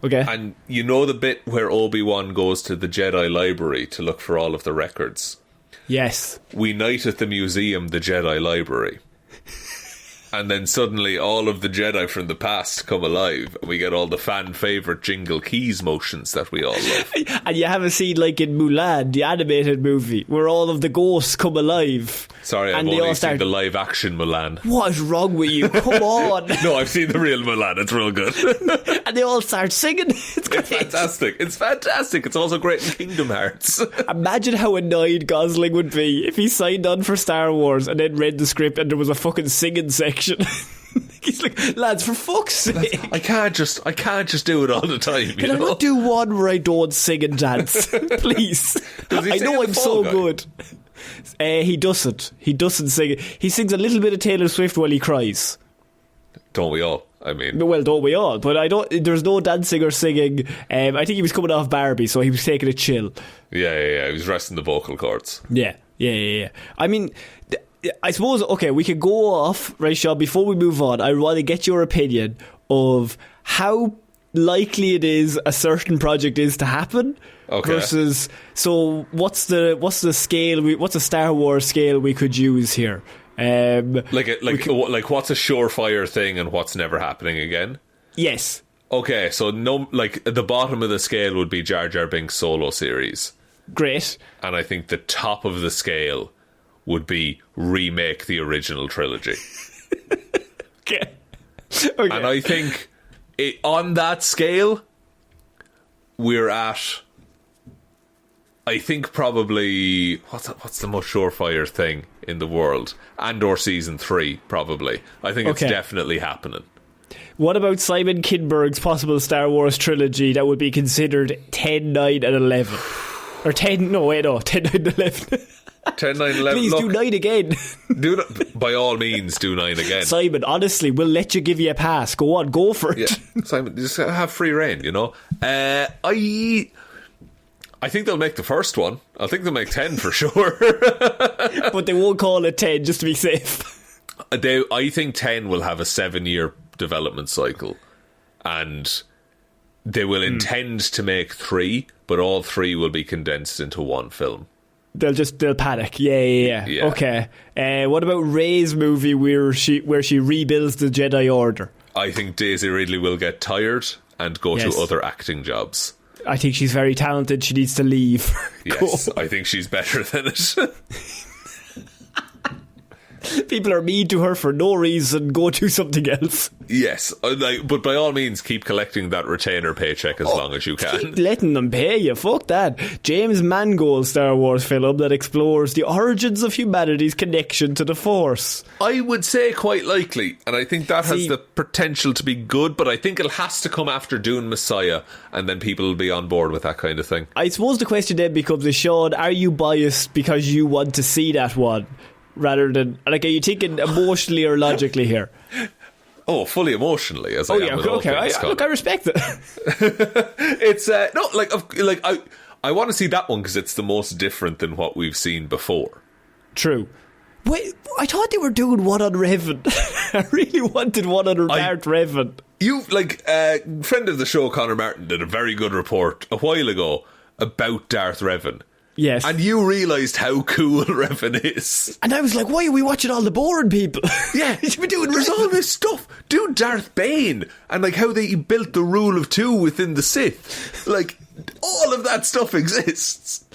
Okay. And you know the bit where Obi-Wan goes to the Jedi library to look for all of the records? Yes. We night at the museum the Jedi library. And then suddenly all of the Jedi from the past come alive, and we get all the fan favourite Jingle Keys motions that we all love. And you have a scene like in Mulan, the animated movie, where all of the ghosts come alive. Sorry, I've only seen the live action Mulan. What is wrong with you? Come on. No, I've seen the real Mulan. It's real good. And they all start singing. It's great. It's fantastic. It's also great in Kingdom Hearts. Imagine how annoyed Gosling would be if he signed on for Star Wars and then read the script and there was a fucking singing section. He's like, lads, for fuck's sake, I can't just do it all the time. Can I not do one where I don't sing and dance? Please. I know I'm so good. He doesn't sing. He sings a little bit of Taylor Swift while he cries. Don't we all? I mean, well, don't we all? But there's no dancing or singing. I think he was coming off Barbie, so he was taking it chill. Yeah. He was resting the vocal cords. Yeah. I mean, I suppose, okay, we could go off, right, Shaun, before we move on. I want to get your opinion of how likely it is a certain project is to happen. Okay. Versus, so what's the scale? What's a Star Wars scale we could use here? Like what's a surefire thing and what's never happening again? Yes. Okay, so no, like the bottom of the scale would be Jar Jar Binks solo series. Great. And I think the top of the scale would be remake the original trilogy. Okay. And I think on that scale, we're at, I think probably, what's the most surefire thing in the world? Andor Season 3, probably. I think it's definitely happening. What about Simon Kinberg's possible Star Wars trilogy that would be considered 10, 9 and 11? Or 10, 9 and 11. 10, 9, 11. Please do 9 again. By all means, do 9 again. Simon, honestly, we'll let you give you a pass. Go on, go for it. Yeah. Simon, just have free reign, you know. I think they'll make the first one. I think they'll make 10 for sure. But they won't call it 10 just to be safe. I think 10 will have a 7-year development cycle. And they will intend to make 3, but all 3 will be condensed into one film. They'll panic. Yeah. Okay. What about Rey's movie where she rebuilds the Jedi Order? I think Daisy Ridley will get tired and go to other acting jobs. I think she's very talented. She needs to leave. Yes, I think she's better than it. People are mean to her for no reason. Go do something else. Yes, but by all means, keep collecting that retainer paycheck as long as you can. Keep letting them pay you. Fuck that. James Mangold's Star Wars film that explores the origins of humanity's connection to the Force. I would say quite likely, and I think that has the potential to be good, but I think it has to come after Dune Messiah, and then people will be on board with that kind of thing. I suppose the question then becomes, Shaun, are you biased because you want to see that one? Rather than, like, are you thinking emotionally or logically here? Oh, fully emotionally, as I am with all things. Look, I respect it. It's I want to see that one because it's the most different than what we've seen before. True. Wait, I thought they were doing one on Revan. I really wanted one on Darth Revan. Friend of the show, Conor Martin, did a very good report a while ago about Darth Revan. Yes. And you realised how cool Revan is. And I was like, why are we watching all the boring people? Yeah, there's all this stuff. Do Darth Bane and like how they built the rule of 2 within the Sith. Like, all of that stuff exists.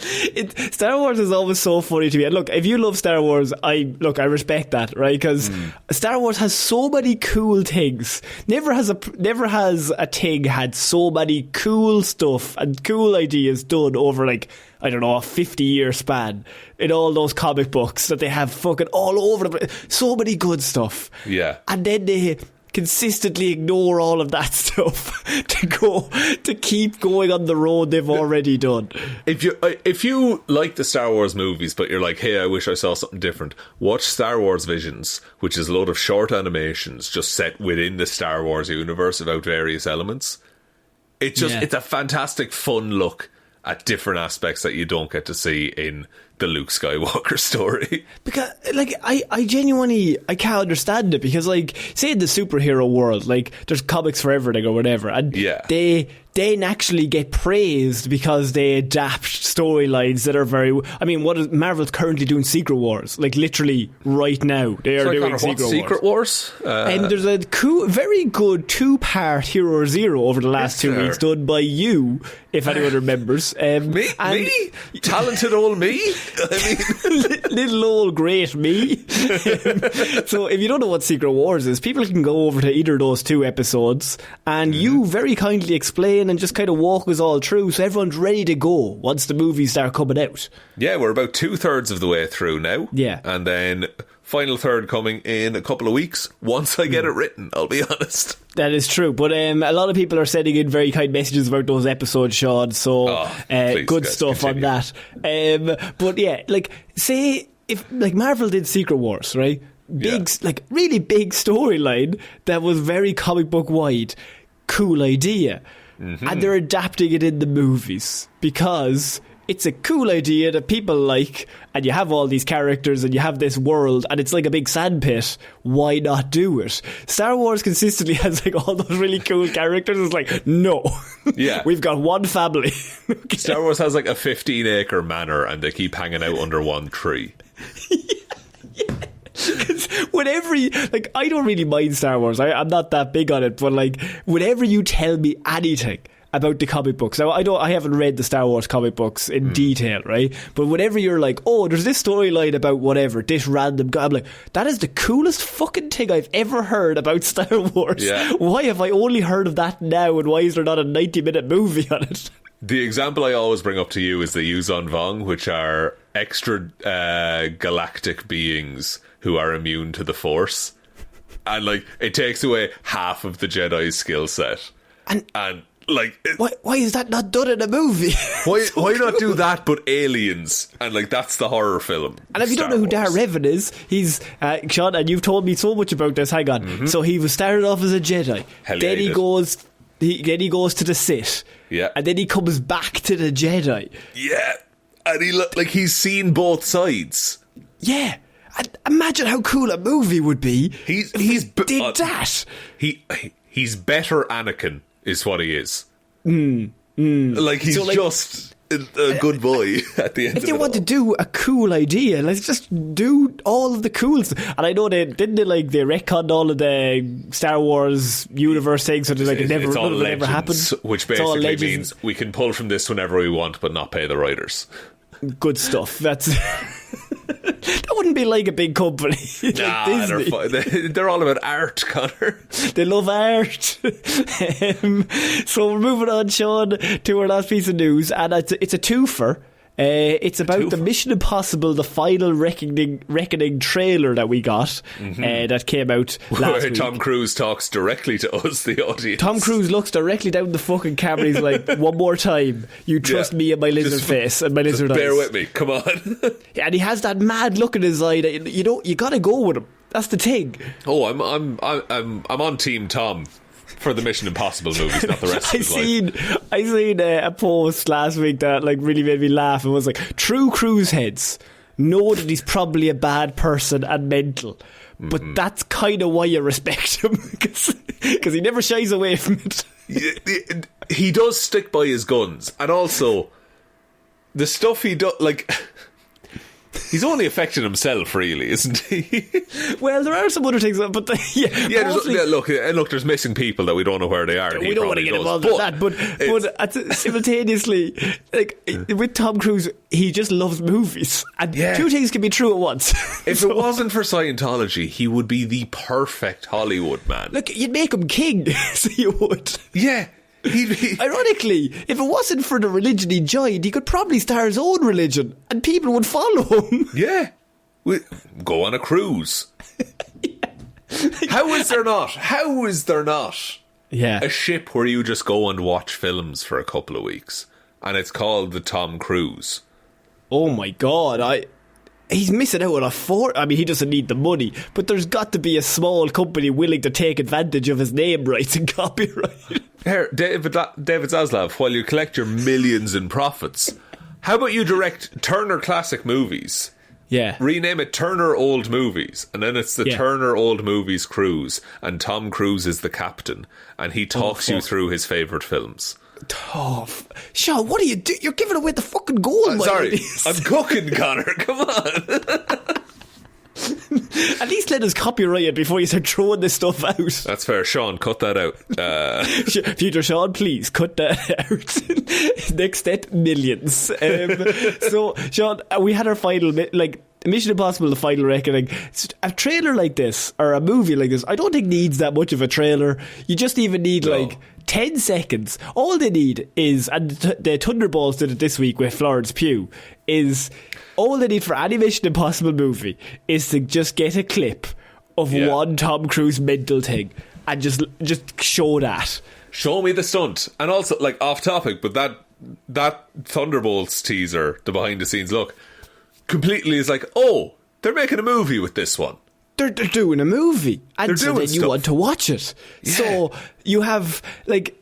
Star Wars is always so funny to me. And look, if you love Star Wars, I respect that, right? Because Star Wars has so many cool things. Never has a thing had so many cool stuff and cool ideas done over, like, I don't know, a 50-year span in all those comic books that they have fucking all over the place. So many good stuff. Yeah. And then they consistently ignore all of that stuff to keep going on the road they've already done. If you like the Star Wars movies, but you're like, hey, I wish I saw something different, watch Star Wars Visions, which is a load of short animations just set within the Star Wars universe about various elements. It's a fantastic, fun look at different aspects that you don't get to see in the Luke Skywalker story. Because, like, I genuinely, I can't understand it, because, like, say in the superhero world, like, there's comics for everything or whatever, and they actually get praised because they adapt storylines that are very... I mean, Marvel's currently doing Secret Wars, like, literally right now. They are doing Secret Wars. And there's a very good 2-part Hero Zero over the last 2 weeks done by you, if anyone remembers. Me? Talented old me? I mean, little old great me. So if you don't know what Secret Wars is, people can go over to either of those 2 episodes, and you very kindly explain and just kind of walk us all through, so everyone's ready to go once the movies start coming out. Yeah, we're about 2/3 of the way through now. Yeah. And then final third coming in a couple of weeks, once I get it written, I'll be honest. That is true, but a lot of people are sending in very kind messages about those episodes, Shaun, so good stuff continue on that. But yeah, like, say if like Marvel did Secret Wars, right? Like really big storyline that was very comic book wide. Cool idea. Mm-hmm. And they're adapting it in the movies because it's a cool idea that people like, and you have all these characters and you have this world and it's like a big sandpit. Why not do it? Star Wars consistently has like all those really cool characters. It's like, no. Yeah. We've got one family. Okay. Star Wars has like a 15-acre manor and they keep hanging out under one tree. Yeah. Because whenever like, I don't really mind Star Wars. I'm not that big on it, but like, whenever you tell me anything about the comic books, now I haven't read the Star Wars comic books in detail, right? But whenever you're like, oh, there's this storyline about whatever, this random guy, I'm like, that is the coolest fucking thing I've ever heard about Star Wars. Yeah. Why have I only heard of that now, and why is there not a 90-minute movie on it? The example I always bring up to you is the Yuzon Vong, which are extra galactic beings who are immune to the Force, and like, it takes away half of the Jedi's skill set, and like, why is that not done in a movie? why not do that but aliens, and like, that's the horror film. And if you don't know who Dar Revan is, he's Shaun, and you've told me so much about this, hang on. So he was started off as a Jedi, then he goes to the Sith, and then he comes back to the Jedi, and he's seen both sides. Imagine how cool a movie would be. He's that. He's better Anakin, is what he is. Like, he's just a good boy at the end. If they want to do a cool idea, let's just do all of the cool stuff. And I know they retconned all of the Star Wars universe things, so like it never happened. Which basically means we can pull from this whenever we want, but not pay the writers. Good stuff. That's that wouldn't be like a big company like Disney. They're all about art, Conor. They love art. So we're moving on, Shaun, to our last piece of news, and it's a twofer. It's about the Mission Impossible, the Final Reckoning trailer that we got, that came out last week. Tom Cruise talks directly to us, the audience. Tom Cruise looks directly down the fucking camera. He's like, one more time, you trust me and my lizard face and my lizard eyes. Bear with me, come on. And he has that mad look in his eye that, you gotta go with him. That's the thing. Oh, I'm on Team Tom for the Mission Impossible movies, not the rest of his life. I seen a post last week that like really made me laugh. It was like, true cruise heads know that he's probably a bad person and mental, but that's kind of why you respect him, because he never shies away from it. He does stick by his guns, and also the stuff he does, like, he's only affecting himself, really, isn't he? Well, there are some other things, but look, there's missing people that we don't know where they are. We don't want to get involved in that, but simultaneously, like with Tom Cruise, he just loves movies, and two things can be true at once. If it wasn't for Scientology, he would be the perfect Hollywood man. Look, you'd make him king, so you would. Yeah. Ironically, if it wasn't for the religion he joined, he could probably start his own religion and people would follow him. Yeah. Go on a cruise. How is there not? How is there not Yeah. a ship where you just go and watch films for a couple of weeks, and it's called the Tom Cruise? Oh my God, he's missing out on a fort. I mean, he doesn't need the money, but there's got to be a small company willing to take advantage of his name rights and copyright. Here, David Zaslav, while you collect your millions in profits, how about you direct Turner Classic Movies? Yeah. Rename it Turner Old Movies, and then it's the Turner Old Movies Cruise, and Tom Cruise is the captain, and he talks you through his favourite films. Tough. Sean, what are you doing? You're giving away the fucking gold. Sorry, I'm cooking, Conor. Come on. At least let us copyright it before you start throwing this stuff out. That's fair. Sean, cut that out. Future Sean, please cut that out. Next step, millions. So, Sean, we had our final, Mission Impossible, the final reckoning. A trailer like this, or a movie like this, I don't think needs that much of a trailer. You just even need 10 seconds. All they need is, and the Thunderbolts did it this week with Florence Pugh, is all they need for any Mission Impossible movie is to just get a clip of one Tom Cruise mental thing and just show that. Show me the stunt. And also, off topic, but that Thunderbolts teaser, the behind the scenes look, completely is they're making a movie with this one. They're doing a movie, and so then you want to watch it. Yeah. So you have,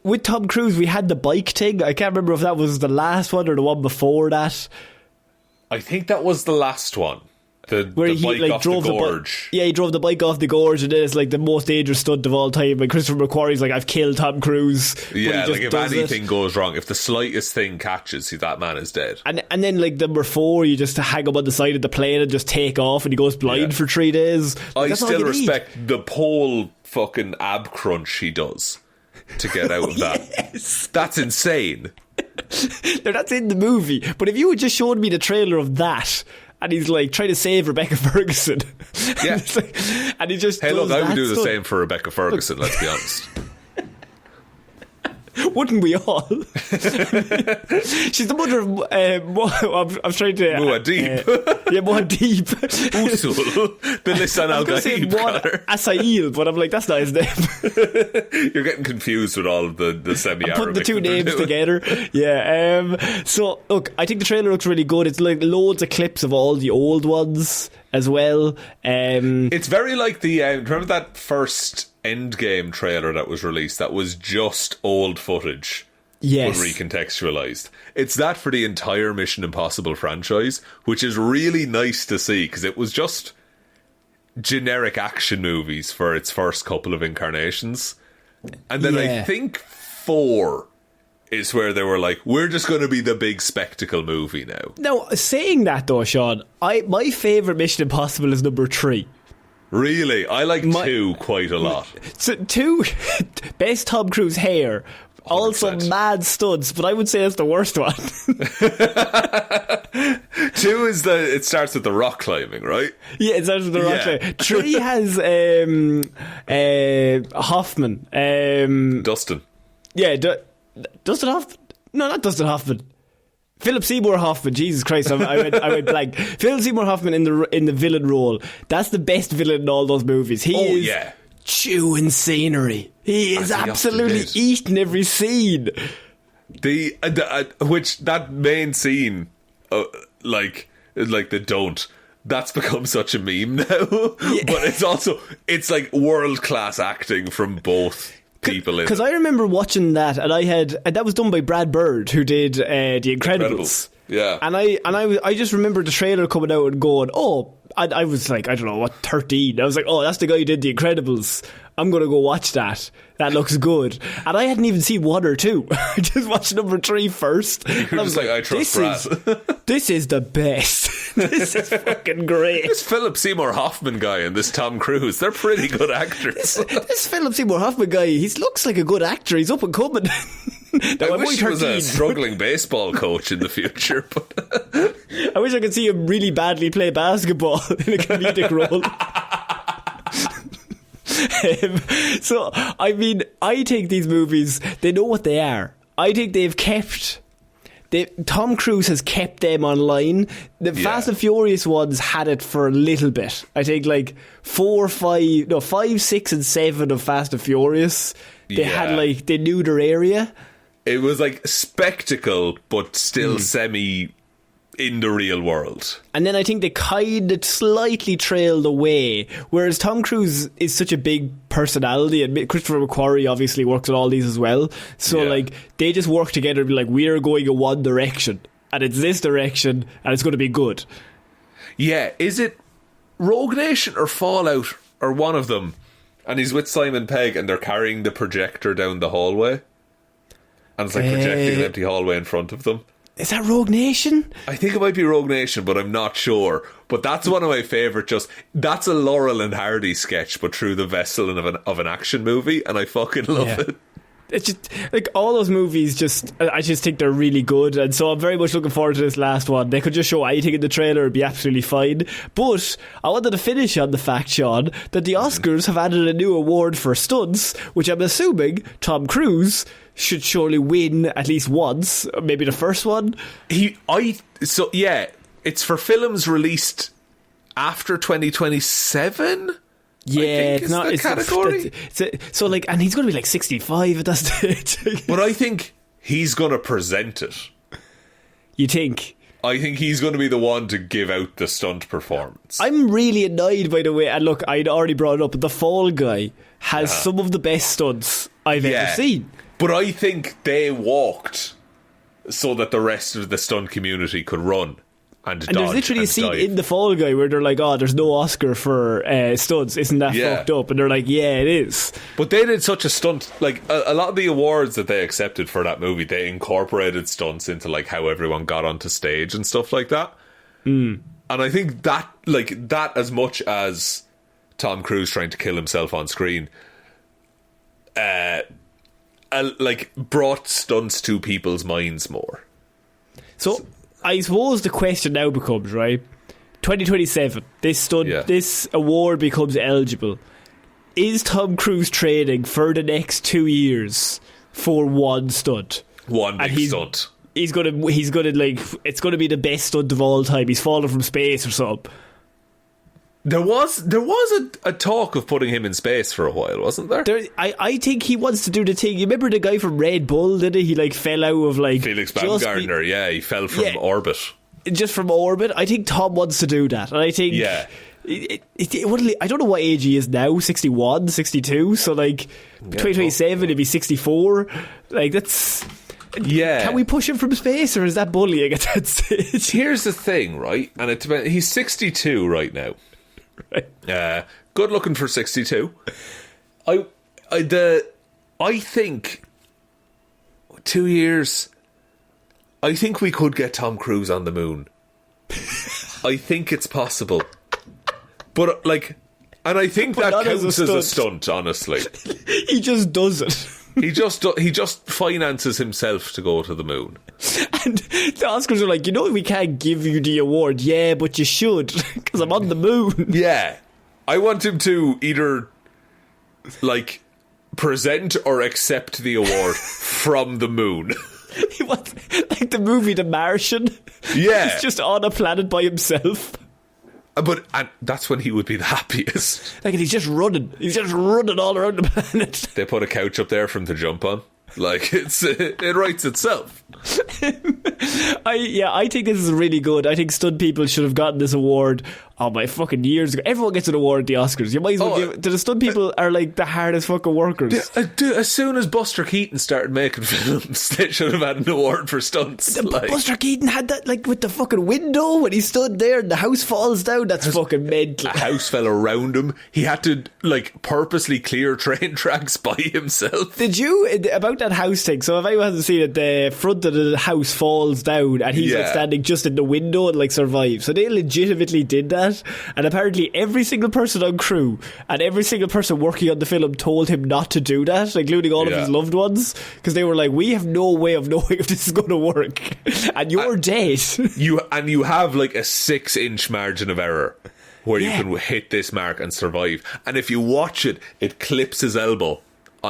with Tom Cruise, we had the bike thing. I can't remember if that was the last one or the one before that. I think that was the last one. Where he bike off drove the gorge. He drove the bike off the gorge, and then it's the most dangerous stunt of all time. And Christopher McQuarrie's I've killed Tom Cruise. Yeah, if anything goes wrong, if the slightest thing catches, that man is dead. And then number 4, you just hang him on the side of the plane and just take off, and he goes blind for 3 days. I still respect the pole fucking ab crunch he does to get out of that. Yes. That's insane. No, that's in the movie. But if you had just showed me the trailer of that, and he's trying to save Rebecca Ferguson. Yeah. And he just I would do the stuff. same for Rebecca Ferguson, let's be honest. Wouldn't we all? She's the mother of I'm trying to Muad'Dib. Muad'Dib. Usul Bilisan al-Ghaib. Asail, but I'm that's not his name. You're getting confused with all of the semi-Arabic. Putting the two names together. Yeah. So look, I think the trailer looks really good. It's loads of clips of all the old ones as well. It's very the remember that first Endgame trailer that was released that was just old footage, yes, but recontextualized. It's that for the entire Mission Impossible franchise, which is really nice to see, because it was just generic action movies for its first couple of incarnations, and then I think 4 is where they were we're just going to be the big spectacle movie now. Now, saying that though, Sean, my favourite Mission Impossible is number 3. Really? I like 2 quite a lot. So 2, best Tom Cruise hair, 100%. Also mad stunts, but I would say it's the worst one. 2 is it starts with the rock climbing, right? Yeah, it starts with the rock climbing. 3 has Hoffman. Dustin. Yeah, Dustin Hoffman? No, not Dustin Hoffman. Philip Seymour Hoffman. Jesus Christ, I went blank. Philip Seymour Hoffman in the villain role. That's the best villain in all those movies. He is chewing scenery. He is absolutely eating every scene. Which that main scene, the don't. That's become such a meme now. Yeah. But it's world class acting from both people in. Because I remember watching that, and that was done by Brad Bird, who did The Incredibles. Yeah, and I just remember the trailer coming out and going, I was I don't know what, 13. I was that's the guy who did The Incredibles. I'm gonna go watch that. That looks good. And I hadn't even seen 1 or 2. I just watched number 3 first. You're just I trust Brad. This is the best. This is fucking great. This Philip Seymour Hoffman guy and this Tom Cruise, they're pretty good actors. This Philip Seymour Hoffman guy, he looks like a good actor. He's up and coming. I wish he was a struggling baseball coach in the future. But I wish I could see him really badly play basketball in a comedic role. So, I mean, I think these movies, they know what they are. I think they've kept Tom Cruise has kept them online. The Fast and Furious ones had it for a little bit. I think like 5, 6 and 7 of Fast and Furious, they had like, they knew their area. It was like spectacle, but still semi in the real world. And then I think they kind of slightly trailed away, whereas Tom Cruise is such a big personality, and Christopher McQuarrie obviously works on all these as well, so like they just work together and be like, we are going in one direction and it's this direction and it's going to be good. Yeah, is it Rogue Nation or Fallout or one of them, and he's with Simon Pegg and they're carrying the projector down the hallway and it's like projecting an empty hallway in front of them? Is that Rogue Nation? I think it might be Rogue Nation, but I'm not sure. But that's one of my favourite. That's a Laurel and Hardy sketch, but through the vessel of an action movie, and I fucking love it. It's just like all those movies. I just think they're really good, and so I'm very much looking forward to this last one. They could just show anything in the trailer; it'd be absolutely fine. But I wanted to finish on the fact, Shaun, that the Oscars have added a new award for stunts, which I'm assuming Tom Cruise should surely win at least once, maybe the first one. It's for films released after 2027. Yeah, it's not the category. So like, and he's going to be like 65 at that stage. But I think he's going to present it. You think? I think he's going to be the one to give out the stunt performance. I'm really annoyed, by the way, and look, I'd already brought it up, but the Fall Guy has some of the best stunts I've ever seen. But I think they walked so that the rest of the stunt community could run and dodge. And there's literally a scene in the Fall Guy where they're like, oh, there's no Oscar for stunts, isn't that fucked up? And they're like, yeah, it is. But they did such a stunt, like a lot of the awards that they accepted for that movie, they incorporated stunts into like how everyone got onto stage and stuff like that. And I think that, like, that as much as Tom Cruise trying to kill himself on screen, like brought stunts to people's minds more. So I suppose the question now becomes, right, 2027, this award becomes eligible. Is Tom Cruise training for the next 2 years for one stunt? One big stunt. He's gonna like, it's gonna be the best stunt of all time. He's fallen from space or something. There was a talk of putting him in space for a while, wasn't there? I think he wants to do the thing. You remember the guy from Red Bull, didn't he? He like fell out of like Felix Baumgartner. He fell from orbit. Just from orbit. I think Tom wants to do that, and I think I don't know what age he is now. 61, 62. So like 2027, he'd be 64. Like that's. Yeah. Can we push him from space, or is that bullying at that stage? Here's the thing, right? And it depends. He's 62 right now. Right. Good looking for 62. I think 2 years. I think we could get Tom Cruise on the moon. I think it's possible, but like, and I think that counts as a stunt. Honestly, he just does it. He just finances himself to go to the moon. And the Oscars are like, we can't give you the award. Yeah, but you should, because I'm on the moon. Yeah. I want him to either like present or accept the award from the moon. He wants, like the movie The Martian. Yeah. He's just on a planet by himself. And that's when he would be the happiest. Like, he's just running all around the planet. They put a couch up there for him to jump on. Like, it writes itself. I think this is really good. I think stunt people should have gotten this award my fucking years ago. Everyone gets an award at the Oscars. You might as well give. The stunt people are like the hardest fucking workers. As soon as Buster Keaton started making films, they should have had an award for stunts. Buster Keaton had that, like, with the fucking window when he stood there and the house falls down. That's fucking mental. A house fell around him. He had to like purposely clear train tracks by himself. Did you about that house thing? So if anyone hasn't seen it, the front of the house falls down and he's like standing just in the window and like survives. So they legitimately did that. And apparently every single person on crew and every single person working on the film told him not to do that, including all of his loved ones, because they were like, we have no way of knowing if this is going to work, and you're dead. You have like a 6-inch margin of error where you can hit this mark and survive. And if you watch it, it clips his elbow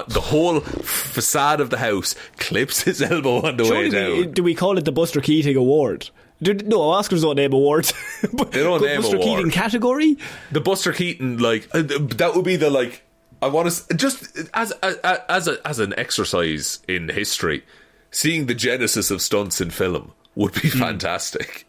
the whole facade of the house, clips his elbow on the way down. Do we call it the Buster Keating Award? No, Oscars don't name awards. They don't name Buster award. Keating category? The Buster Keating, like, that would be the, like, I want to just as an exercise in history, seeing the genesis of stunts in film would be fantastic.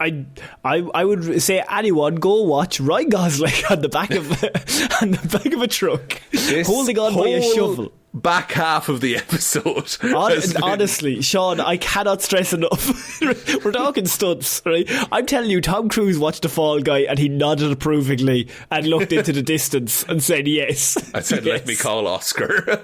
I would say anyone go watch Ryan Gosling on the back of a truck, holding on by a shovel. Back half of the episode. Honestly, Shaun, I cannot stress enough. We're talking stunts, right? I'm telling you, Tom Cruise watched The Fall Guy and he nodded approvingly and looked into the distance and said yes. I said, yes. Let me call Oscar.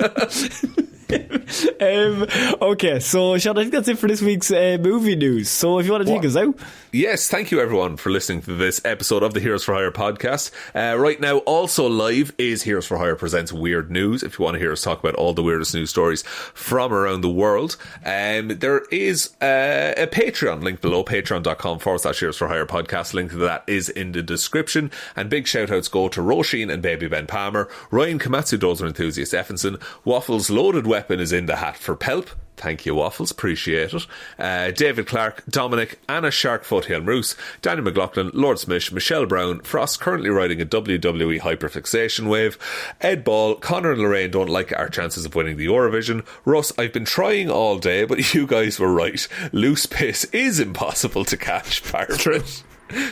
Okay, so Shaun, I think that's it for this week's movie news. So if you want to take us out. Yes, thank you everyone for listening to this episode of the Heroes for Hire podcast. Right now, also live is Heroes for Hire Presents Weird News. If you want to hear us talk about all the weirdest news stories from around the world, there is a Patreon link below, patreon.com/Heroes for Hire podcast. Link to that is in the description. And big shout outs go to Róisín and Baby Ben Palmer, Ryan Komatsu, Dozer Enthusiast Evanson, Waffles Loaded Weapon is in the hat for Pelp. Thank you, Waffles. Appreciate it. David Clarke, Dominic, Anna Sharkfoot Hjelmroos, Danny McLaughlin, Lordsmish, Michelle Browne, Frost currently riding a WWE hyperfixation wave, Ed Ball, Conor and Lorraine don't like our chances of winning the Eurovision, Russ I've been trying all day but you guys were right, loose piss is impossible to catch. True.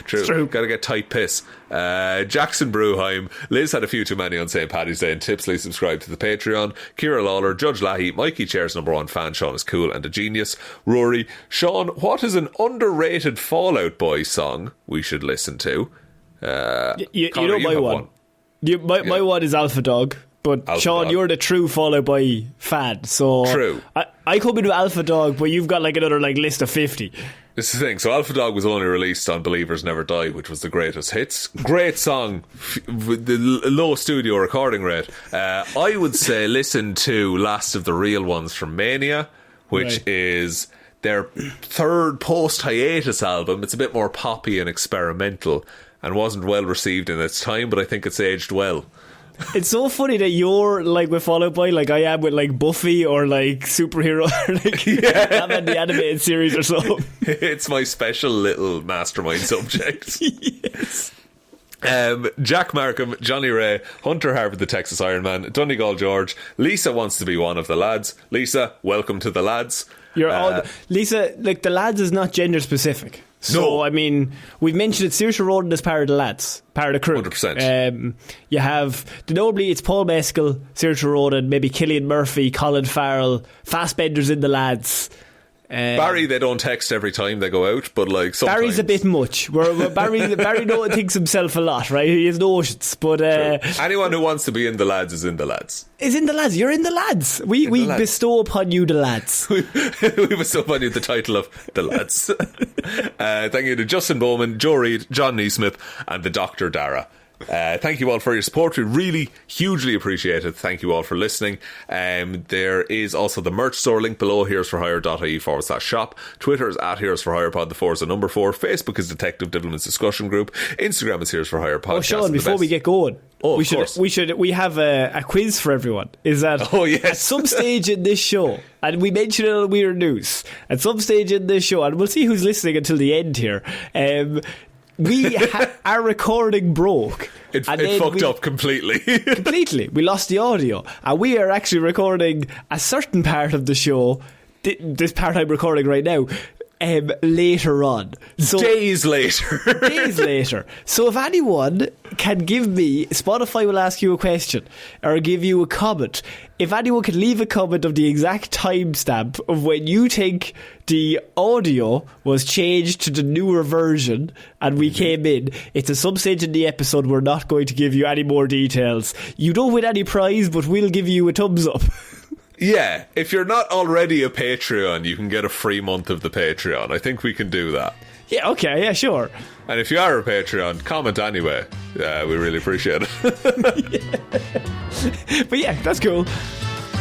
True. Gotta get tight piss. Jackson Brueheim, Liz had a few too many on St. Paddy's Day and tipsly subscribe to the Patreon. Ciara Lawler, Judge Leahy, Mikeychairsnumber1fan Shaun is cool and a genius. Rory, Shaun, what is an underrated Fallout Boy song we should listen to? You know my one. My one is Alpha Dog. But Alpha Shaun, Dog. You're the true Fallout Boy fan, so true. I come into Alpha Dog, but you've got like another like list of 50. This is the thing. So Alpha Dog was only released on Believers Never Die, which was the greatest hits. Great song with the low studio recording rate. I would say listen to Last of the Real Ones from Mania, which is their third post-hiatus album. It's a bit more poppy and experimental and wasn't well received in its time, but I think it's aged well. It's so funny that you're like with Fall Out Boy like I am with like Buffy or like superhero or like Batman the animated series or something. It's my special little mastermind subject. Yes. Jack Markham, Johnny Ray, Hunter Harvard the Texas Ironman, Donegal George, Lisa wants to be one of the lads. Lisa, welcome to the lads. You're all Lisa, like the lads is not gender specific. So, no. I mean, we've mentioned it. Saoirse Ronan is part of the lads, part of the crew. 100%. You have, notably, it's Paul Mescal, Saoirse Ronan, maybe Cillian Murphy, Colin Farrell, Fassbender's in the lads. Barry, they don't text every time they go out, but like sometimes. Barry's a bit much. Barry thinks himself a lot, right? He has notions, but anyone who wants to be in the lads is in the lads. Is in the lads. You're in the lads. We bestow upon you the lads. we bestow upon you the title of the lads. Thank you to Justin Bowman, Joe Reid, John Neesmith, and the Dr. Dara. Thank you all for your support. We really hugely appreciate it. Thank you all for listening. There is also the merch store link below, heroesforhire.ie/shop. Twitter is at Heroes for Hire Pod, the 4 is the number 4. Facebook is Detective Divilman's Discussion Group. Instagram is Heroes for Hire Podcast. Oh, Shaun, before we get going, we have a quiz for everyone. Is that at some stage in this show, and we mentioned it on Weird News, at some stage in this show, and we'll see who's listening until the end here, our recording broke. It fucked up completely. Completely. We lost the audio. And we are actually recording a certain part of the show, this part I'm recording right now, later on. So, days later. So if anyone can give me, Spotify will ask you a question or give you a comment. If anyone can leave a comment of the exact timestamp of when you think the audio was changed to the newer version and we came in, it's at some stage in the episode. We're not going to give you any more details. You don't win any prize, but we'll give you a thumbs up. Yeah, if you're not already a Patreon, you can get a free month of the Patreon. I think we can do that. Yeah, okay, yeah, sure. And if you are a Patreon, comment anyway. We really appreciate it. Yeah. But yeah, that's cool.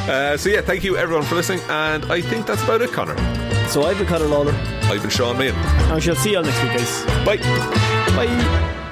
So yeah, thank you everyone for listening, and I think that's about it, Conor. So I've been Conor Lawler. I've been Shaun Meehan. I shall see you all next week, guys. Bye. Bye.